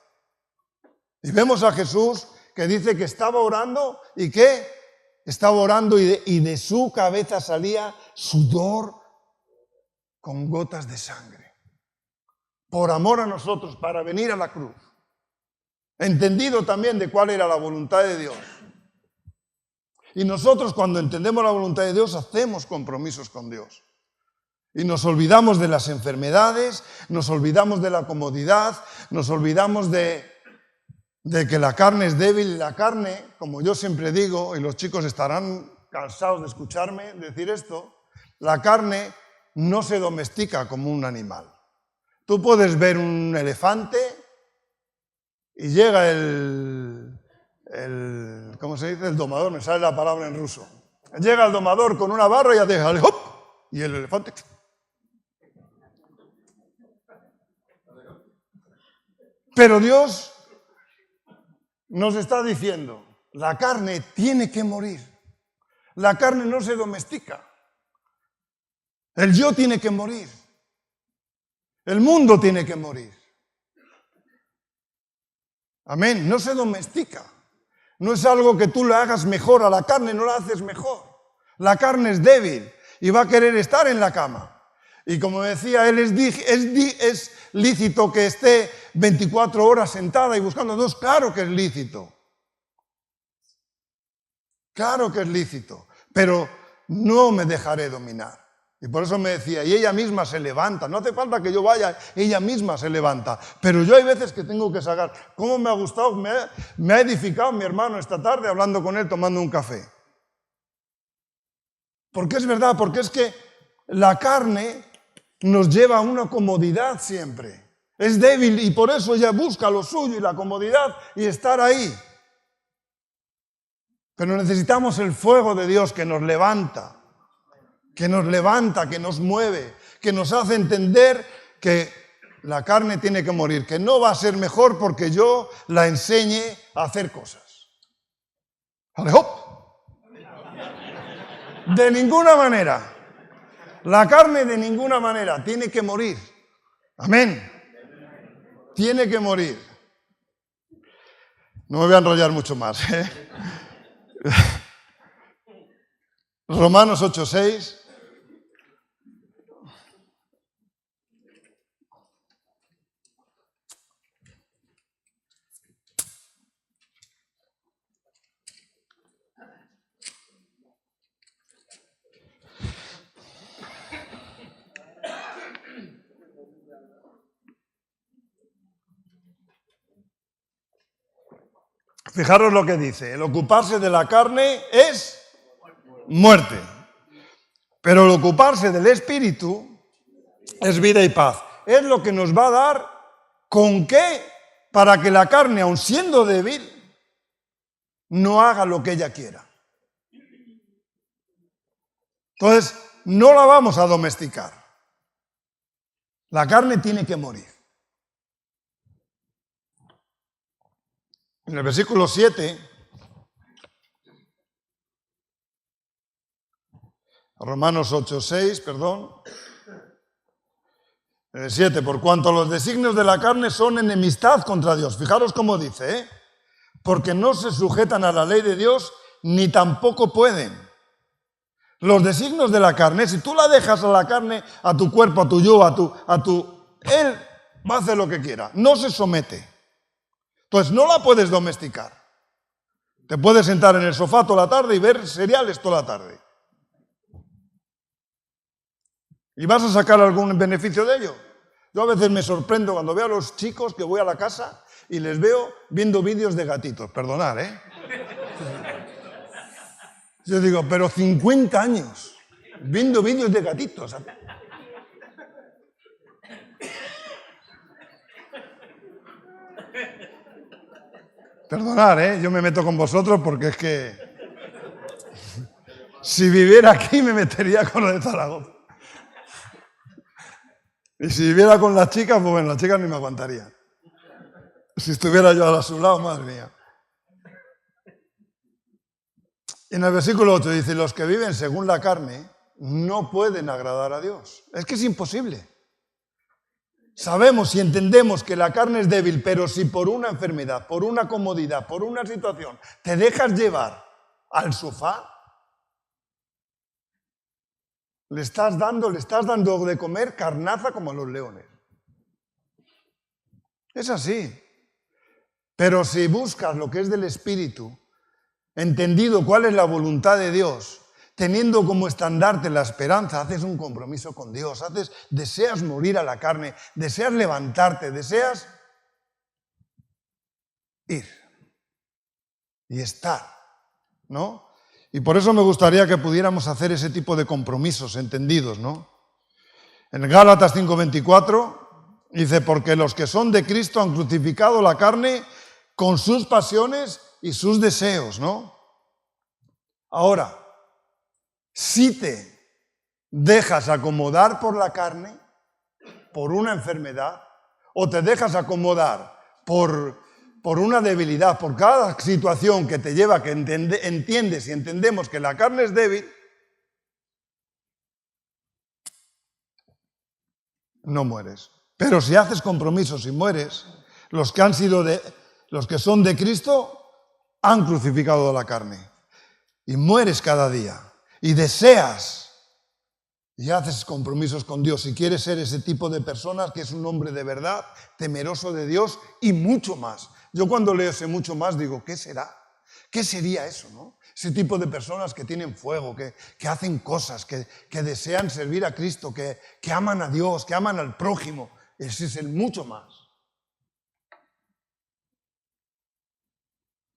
Y vemos a Jesús que dice que estaba orando y que estaba orando y de su cabeza salía sudor con gotas de sangre. Por amor a nosotros, para venir a la cruz. Entendido también de cuál era la voluntad de Dios. Y nosotros cuando entendemos la voluntad de Dios hacemos compromisos con Dios. Y nos olvidamos de las enfermedades, nos olvidamos de la comodidad, nos olvidamos de que la carne es débil. La carne, como yo siempre digo, y los chicos estarán cansados de escucharme decir esto, la carne no se domestica como un animal. Tú puedes ver un elefante y llega ¿cómo se dice? El domador, me sale la palabra en ruso. Llega el domador con una barra y ya deja, ¡hop! Y el elefante... Pero Dios nos está diciendo, la carne tiene que morir. La carne no se domestica. El yo tiene que morir. El mundo tiene que morir. Amén. No se domestica. No es algo que tú le hagas mejor a la carne, no la haces mejor. La carne es débil y va a querer estar en la cama. Y como decía, es lícito que esté 24 horas sentada y buscando a Dios. Claro que es lícito. Claro que es lícito. Pero no me dejaré dominar. Y por eso me decía, y ella misma se levanta. No hace falta que yo vaya, ella misma se levanta. Pero yo hay veces que tengo que sacar. ¿Cómo me ha gustado? Me ha edificado mi hermano esta tarde hablando con él, tomando un café. Porque es verdad, porque es que la carne nos lleva a una comodidad siempre. Es débil y por eso ella busca lo suyo y la comodidad y estar ahí. Pero necesitamos el fuego de Dios que nos levanta, que nos mueve, que nos hace entender que la carne tiene que morir, que no va a ser mejor porque yo la enseñe a hacer cosas. ¡Alejop! De ninguna manera. La carne de ninguna manera tiene que morir. Amén. Tiene que morir. No me voy a enrollar mucho más. Romanos 8:6. Fijaros lo que dice, el ocuparse de la carne es muerte, pero el ocuparse del espíritu es vida y paz. Es lo que nos va a dar con qué para que la carne, aun siendo débil, no haga lo que ella quiera. Entonces, no la vamos a domesticar. La carne tiene que morir. En el versículo 7, Romanos 8:6, perdón. En el 7, por cuanto los designios de la carne son enemistad contra Dios. Fijaros cómo dice, porque no se sujetan a la ley de Dios, ni tampoco pueden. Los designios de la carne, si tú la dejas a la carne, a tu cuerpo, a tu yo, él va a hacer lo que quiera, no se somete. Entonces no la puedes domesticar. Te puedes sentar en el sofá toda la tarde y ver seriales toda la tarde. ¿Y vas a sacar algún beneficio de ello? Yo a veces me sorprendo cuando veo a los chicos que voy a la casa y les veo viendo vídeos de gatitos. Perdonad, Yo digo, pero 50 años viendo vídeos de gatitos. Perdonad, yo me meto con vosotros porque es que si viviera aquí me metería con lo de Zaragoza. Y si viviera con las chicas, pues bueno, las chicas ni me aguantarían. Si estuviera yo a su lado, madre mía. En el versículo 8 dice, los que viven según la carne no pueden agradar a Dios. Es que es imposible. Sabemos y entendemos que la carne es débil, pero si por una enfermedad, por una comodidad, por una situación, te dejas llevar al sofá, le estás dando de comer carnaza como a los leones. Es así. Pero si buscas lo que es del Espíritu, entendido cuál es la voluntad de Dios, teniendo como estandarte la esperanza, haces un compromiso con Dios, deseas morir a la carne, deseas levantarte, deseas ir y estar, ¿no? Y por eso me gustaría que pudiéramos hacer ese tipo de compromisos entendidos, ¿no? En Gálatas 5:24 dice, porque los que son de Cristo han crucificado la carne con sus pasiones y sus deseos, ¿no? Ahora, si te dejas acomodar por la carne, por una enfermedad, o te dejas acomodar por una debilidad, por cada situación que te lleva, que entiendes y entendemos que la carne es débil, no mueres. Pero si haces compromisos y mueres, los que son de Cristo han crucificado la carne. Y mueres cada día. Y deseas y haces compromisos con Dios. Si quieres ser ese tipo de personas que es un hombre de verdad, temeroso de Dios y mucho más. Yo cuando leo ese mucho más digo, ¿qué será? ¿Qué sería eso, no? Ese tipo de personas que tienen fuego, que hacen cosas, que desean servir a Cristo, que aman a Dios, que aman al prójimo. Ese es el mucho más.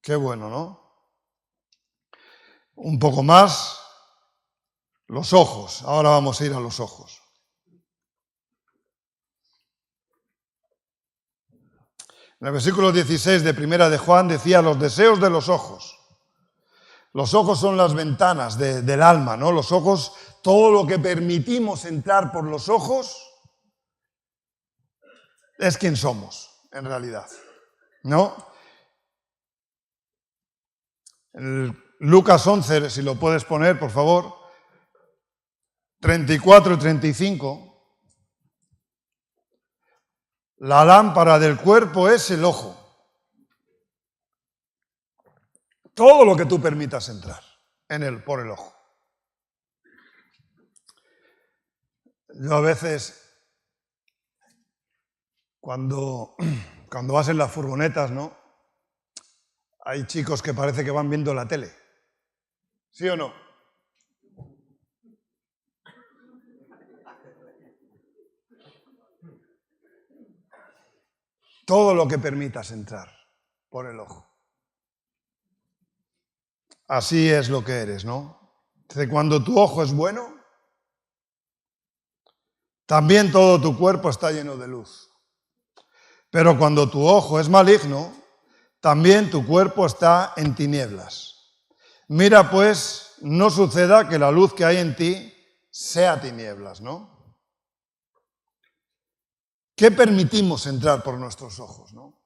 Qué bueno, ¿no? Un poco más, los ojos. Ahora vamos a ir a los ojos. En el versículo 16 de Primera de Juan decía los deseos de los ojos. Los ojos son las ventanas del alma, ¿no? Los ojos, todo lo que permitimos entrar por los ojos es quien somos, en realidad, ¿no? Lucas 11, si lo puedes poner, por favor, 34 y 35. La lámpara del cuerpo es el ojo. Todo lo que tú permitas entrar por el ojo. Yo a veces, cuando vas en las furgonetas, ¿no? Hay chicos que parece que van viendo la tele. ¿Sí o no? Todo lo que permitas entrar por el ojo. Así es lo que eres, ¿no? Cuando tu ojo es bueno, también todo tu cuerpo está lleno de luz. Pero cuando tu ojo es maligno, también tu cuerpo está en tinieblas. Mira, pues, no suceda que la luz que hay en ti sea tinieblas, ¿no? ¿Qué permitimos entrar por nuestros ojos, no?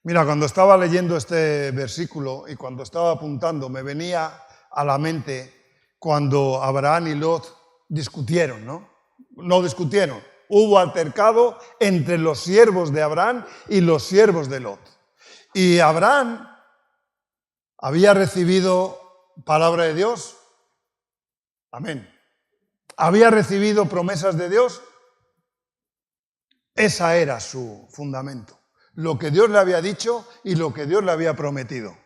Mira, cuando estaba leyendo este versículo y cuando estaba apuntando, me venía a la mente cuando Abraham y Lot discutieron, ¿no? No discutieron, hubo altercado entre los siervos de Abraham y los siervos de Lot. Y Abraham había recibido palabra de Dios, amén. Había recibido promesas de Dios, esa era su fundamento. Lo que Dios le había dicho y lo que Dios le había prometido.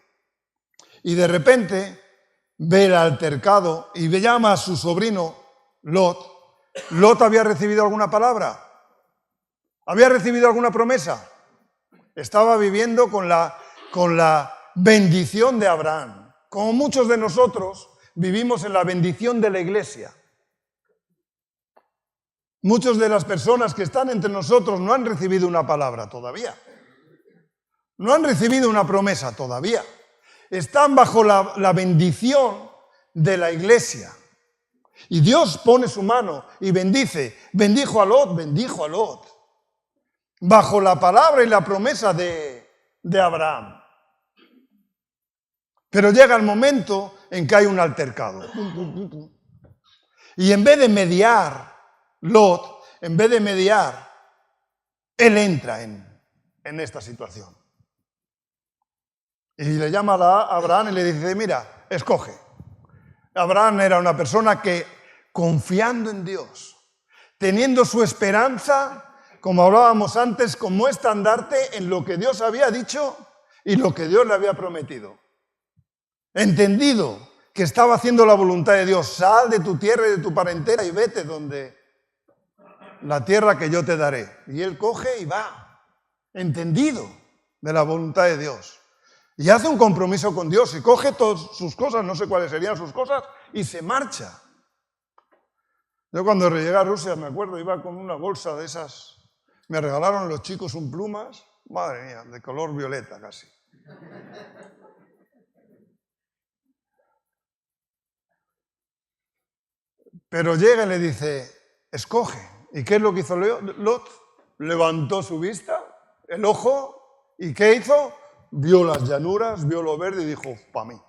Y de repente ve el altercado y llama a su sobrino Lot. ¿Lot había recibido alguna palabra? ¿Había recibido alguna promesa? Estaba viviendo con la bendición de Abraham. Como muchos de nosotros vivimos en la bendición de la iglesia. Muchas de las personas que están entre nosotros no han recibido una palabra todavía. No han recibido una promesa todavía. Están bajo la bendición de la iglesia. Y Dios pone su mano y bendice. Bendijo a Lot. Bajo la palabra y la promesa de Abraham. Pero llega el momento en que hay un altercado. Y en vez de mediar, Lot, él entra en esta situación. Y le llama a Abraham y le dice, mira, escoge. Abraham era una persona que, confiando en Dios, teniendo su esperanza, como hablábamos antes, como estandarte en lo que Dios había dicho y lo que Dios le había prometido. Entendido que estaba haciendo la voluntad de Dios, sal de tu tierra y de tu parentela y vete donde la tierra que yo te daré. Y él coge y va, entendido de la voluntad de Dios. Y hace un compromiso con Dios y coge todas sus cosas, no sé cuáles serían sus cosas, y se marcha. Yo cuando llegué a Rusia, me acuerdo, iba con una bolsa de esas. Me regalaron los chicos un plumas, madre mía, de color violeta casi. Pero llega y le dice, escoge. ¿Y qué es lo que hizo Lot? Levantó su vista, el ojo, ¿y qué hizo? Vio las llanuras, vio lo verde y dijo, para mí.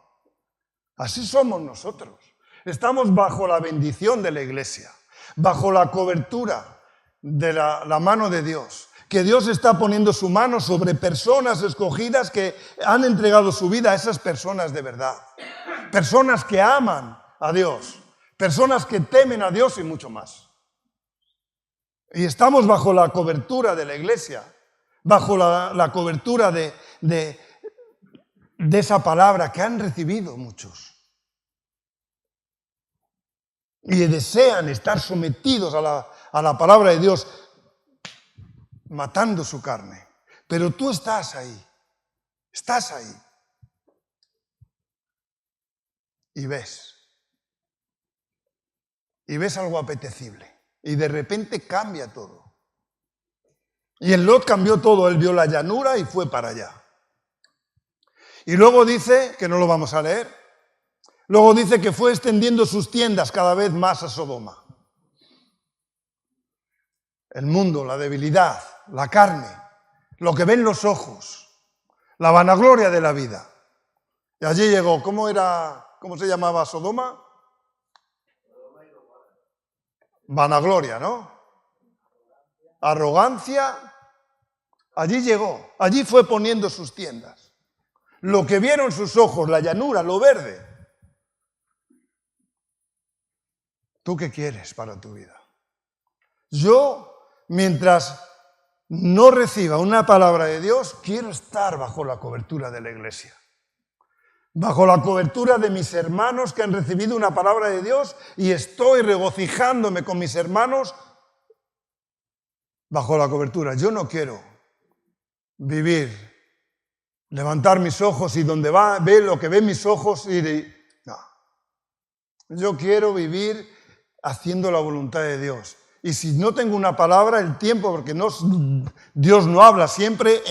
Así somos nosotros. Estamos bajo la bendición de la iglesia, bajo la cobertura de la mano de Dios. Que Dios está poniendo su mano sobre personas escogidas que han entregado su vida a esas personas de verdad. Personas que aman a Dios, personas que temen a Dios y mucho más. Y estamos bajo la cobertura de la iglesia, bajo la cobertura de esa palabra que han recibido muchos. Y desean estar sometidos a la palabra de Dios, matando su carne. Pero tú estás ahí. Y ves algo apetecible. Y de repente cambia todo. Y en Lot cambió todo. Él vio la llanura y fue para allá. Y luego dice, que no lo vamos a leer, luego dice que fue extendiendo sus tiendas cada vez más a Sodoma. El mundo, la debilidad, la carne, lo que ven los ojos, la vanagloria de la vida. Y allí llegó, ¿cómo se llamaba Sodoma? Vanagloria, ¿no? Arrogancia. Allí llegó, allí fue poniendo sus tiendas. Lo que vieron sus ojos, la llanura, lo verde. ¿Tú qué quieres para tu vida? Yo, mientras no reciba una palabra de Dios, quiero estar bajo la cobertura de la iglesia. Bajo la cobertura de mis hermanos que han recibido una palabra de Dios y estoy regocijándome con mis hermanos bajo la cobertura. Yo no quiero vivir, levantar mis ojos y donde ve lo que ven mis ojos no. Yo quiero vivir haciendo la voluntad de Dios. Y si no tengo una palabra, el tiempo, porque Dios no habla siempre,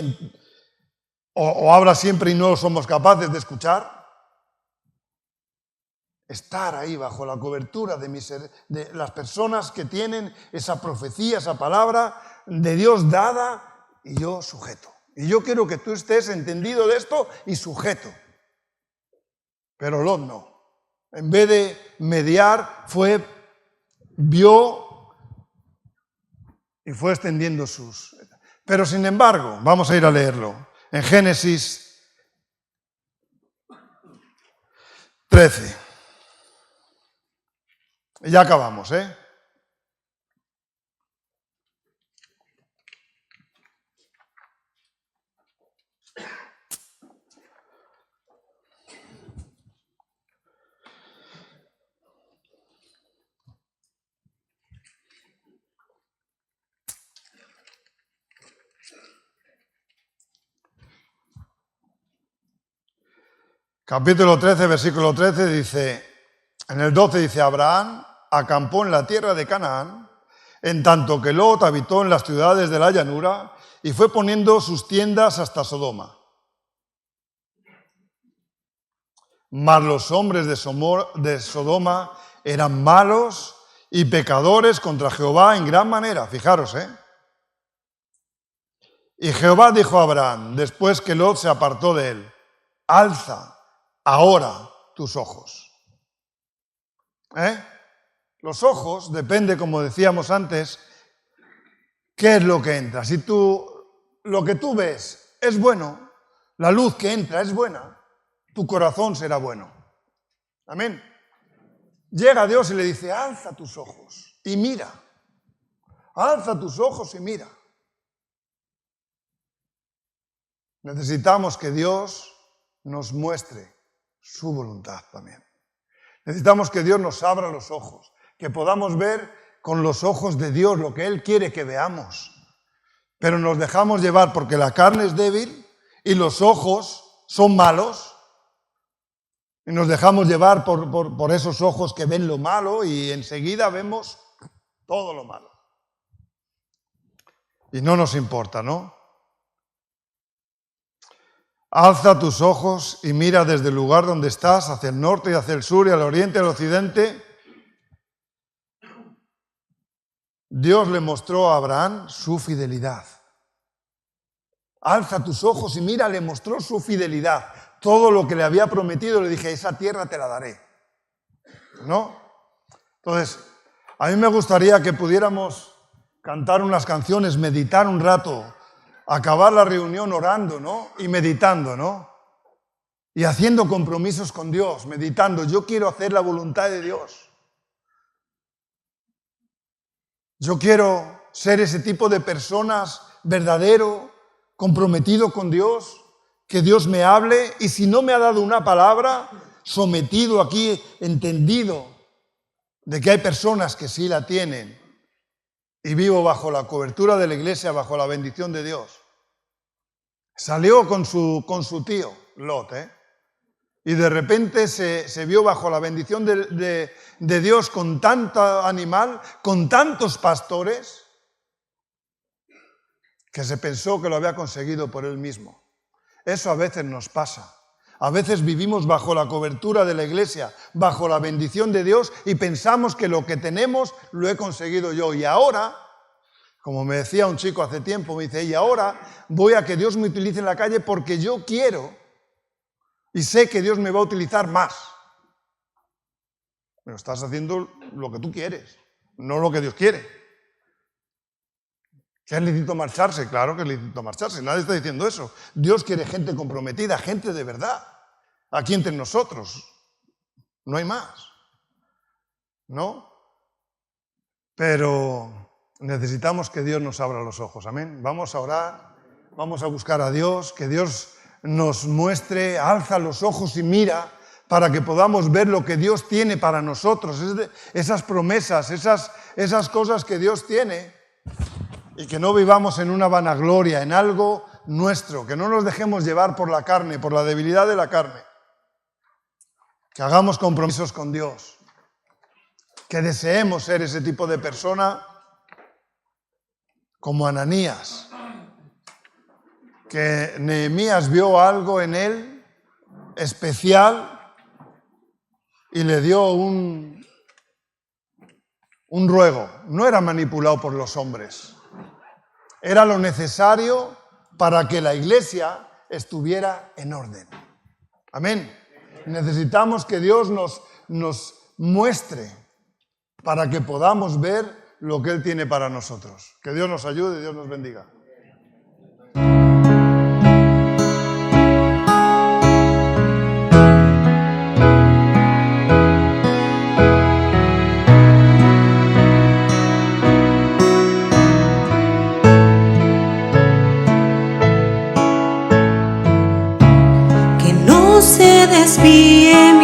o habla siempre y no somos capaces de escuchar, estar ahí bajo la cobertura de las personas que tienen esa profecía, esa palabra de Dios dada, y yo sujeto. Y yo quiero que tú estés entendido de esto y sujeto. Pero Lot no. En vez de mediar, vio y fue extendiendo sus... Pero sin embargo, vamos a ir a leerlo. En Génesis 13. Ya acabamos, ¿eh? Capítulo 13, versículo 13 dice, en el 12 dice, Abraham acampó en la tierra de Canaán, en tanto que Lot habitó en las ciudades de la llanura y fue poniendo sus tiendas hasta Sodoma. Mas los hombres de Sodoma eran malos y pecadores contra Jehová en gran manera. Fijaros, ¿eh? Y Jehová dijo a Abraham, después que Lot se apartó de él, alza ahora tus ojos. Los ojos, depende, como decíamos antes, qué es lo que entra. Si lo que tú ves es bueno, la luz que entra es buena, tu corazón será bueno. Amén. Llega Dios y le dice, alza tus ojos y mira. Alza tus ojos y mira. Necesitamos que Dios nos muestre su voluntad también. Necesitamos que Dios nos abra los ojos, que podamos ver con los ojos de Dios lo que Él quiere que veamos. Pero nos dejamos llevar porque la carne es débil y los ojos son malos y nos dejamos llevar por esos ojos que ven lo malo y enseguida vemos todo lo malo. Y no nos importa, ¿no? Alza tus ojos y mira desde el lugar donde estás, hacia el norte y hacia el sur y al oriente y al occidente. Dios le mostró a Abraham su fidelidad. Alza tus ojos y mira, le mostró su fidelidad. Todo lo que le había prometido, le dije, esa tierra te la daré. ¿No? Entonces, a mí me gustaría que pudiéramos cantar unas canciones, meditar un rato, acabar la reunión orando, ¿no? Y meditando, ¿no? Y haciendo compromisos con Dios, meditando. Yo quiero hacer la voluntad de Dios. Yo quiero ser ese tipo de personas verdadero, comprometido con Dios, que Dios me hable y si no me ha dado una palabra, sometido aquí, entendido de que hay personas que sí la tienen y vivo bajo la cobertura de la iglesia, bajo la bendición de Dios. Salió con su tío, Lot, y de repente se vio bajo la bendición de Dios con tanto animal, con tantos pastores, que se pensó que lo había conseguido por él mismo. Eso a veces nos pasa. A veces vivimos bajo la cobertura de la iglesia, bajo la bendición de Dios y pensamos que lo que tenemos lo he conseguido yo. Y ahora, como me decía un chico hace tiempo, me dice, y ahora voy a que Dios me utilice en la calle porque yo quiero y sé que Dios me va a utilizar más. Pero estás haciendo lo que tú quieres, no lo que Dios quiere. ¿Que es lícito marcharse? Claro que es lícito marcharse, nadie está diciendo eso. Dios quiere gente comprometida, gente de verdad, aquí entre nosotros. No hay más, ¿no? Pero necesitamos que Dios nos abra los ojos, amén. Vamos a orar, vamos a buscar a Dios, que Dios nos muestre, alza los ojos y mira para que podamos ver lo que Dios tiene para nosotros, esas promesas, esas cosas que Dios tiene. Y que no vivamos en una vanagloria, en algo nuestro, que no nos dejemos llevar por la carne, por la debilidad de la carne. Que hagamos compromisos con Dios. Que deseemos ser ese tipo de persona como Ananías. Que Nehemías vio algo en él especial y le dio un ruego. No era manipulado por los hombres. Era lo necesario para que la iglesia estuviera en orden. Amén. Necesitamos que Dios nos muestre para que podamos ver lo que Él tiene para nosotros. Que Dios nos ayude y Dios nos bendiga. desvíe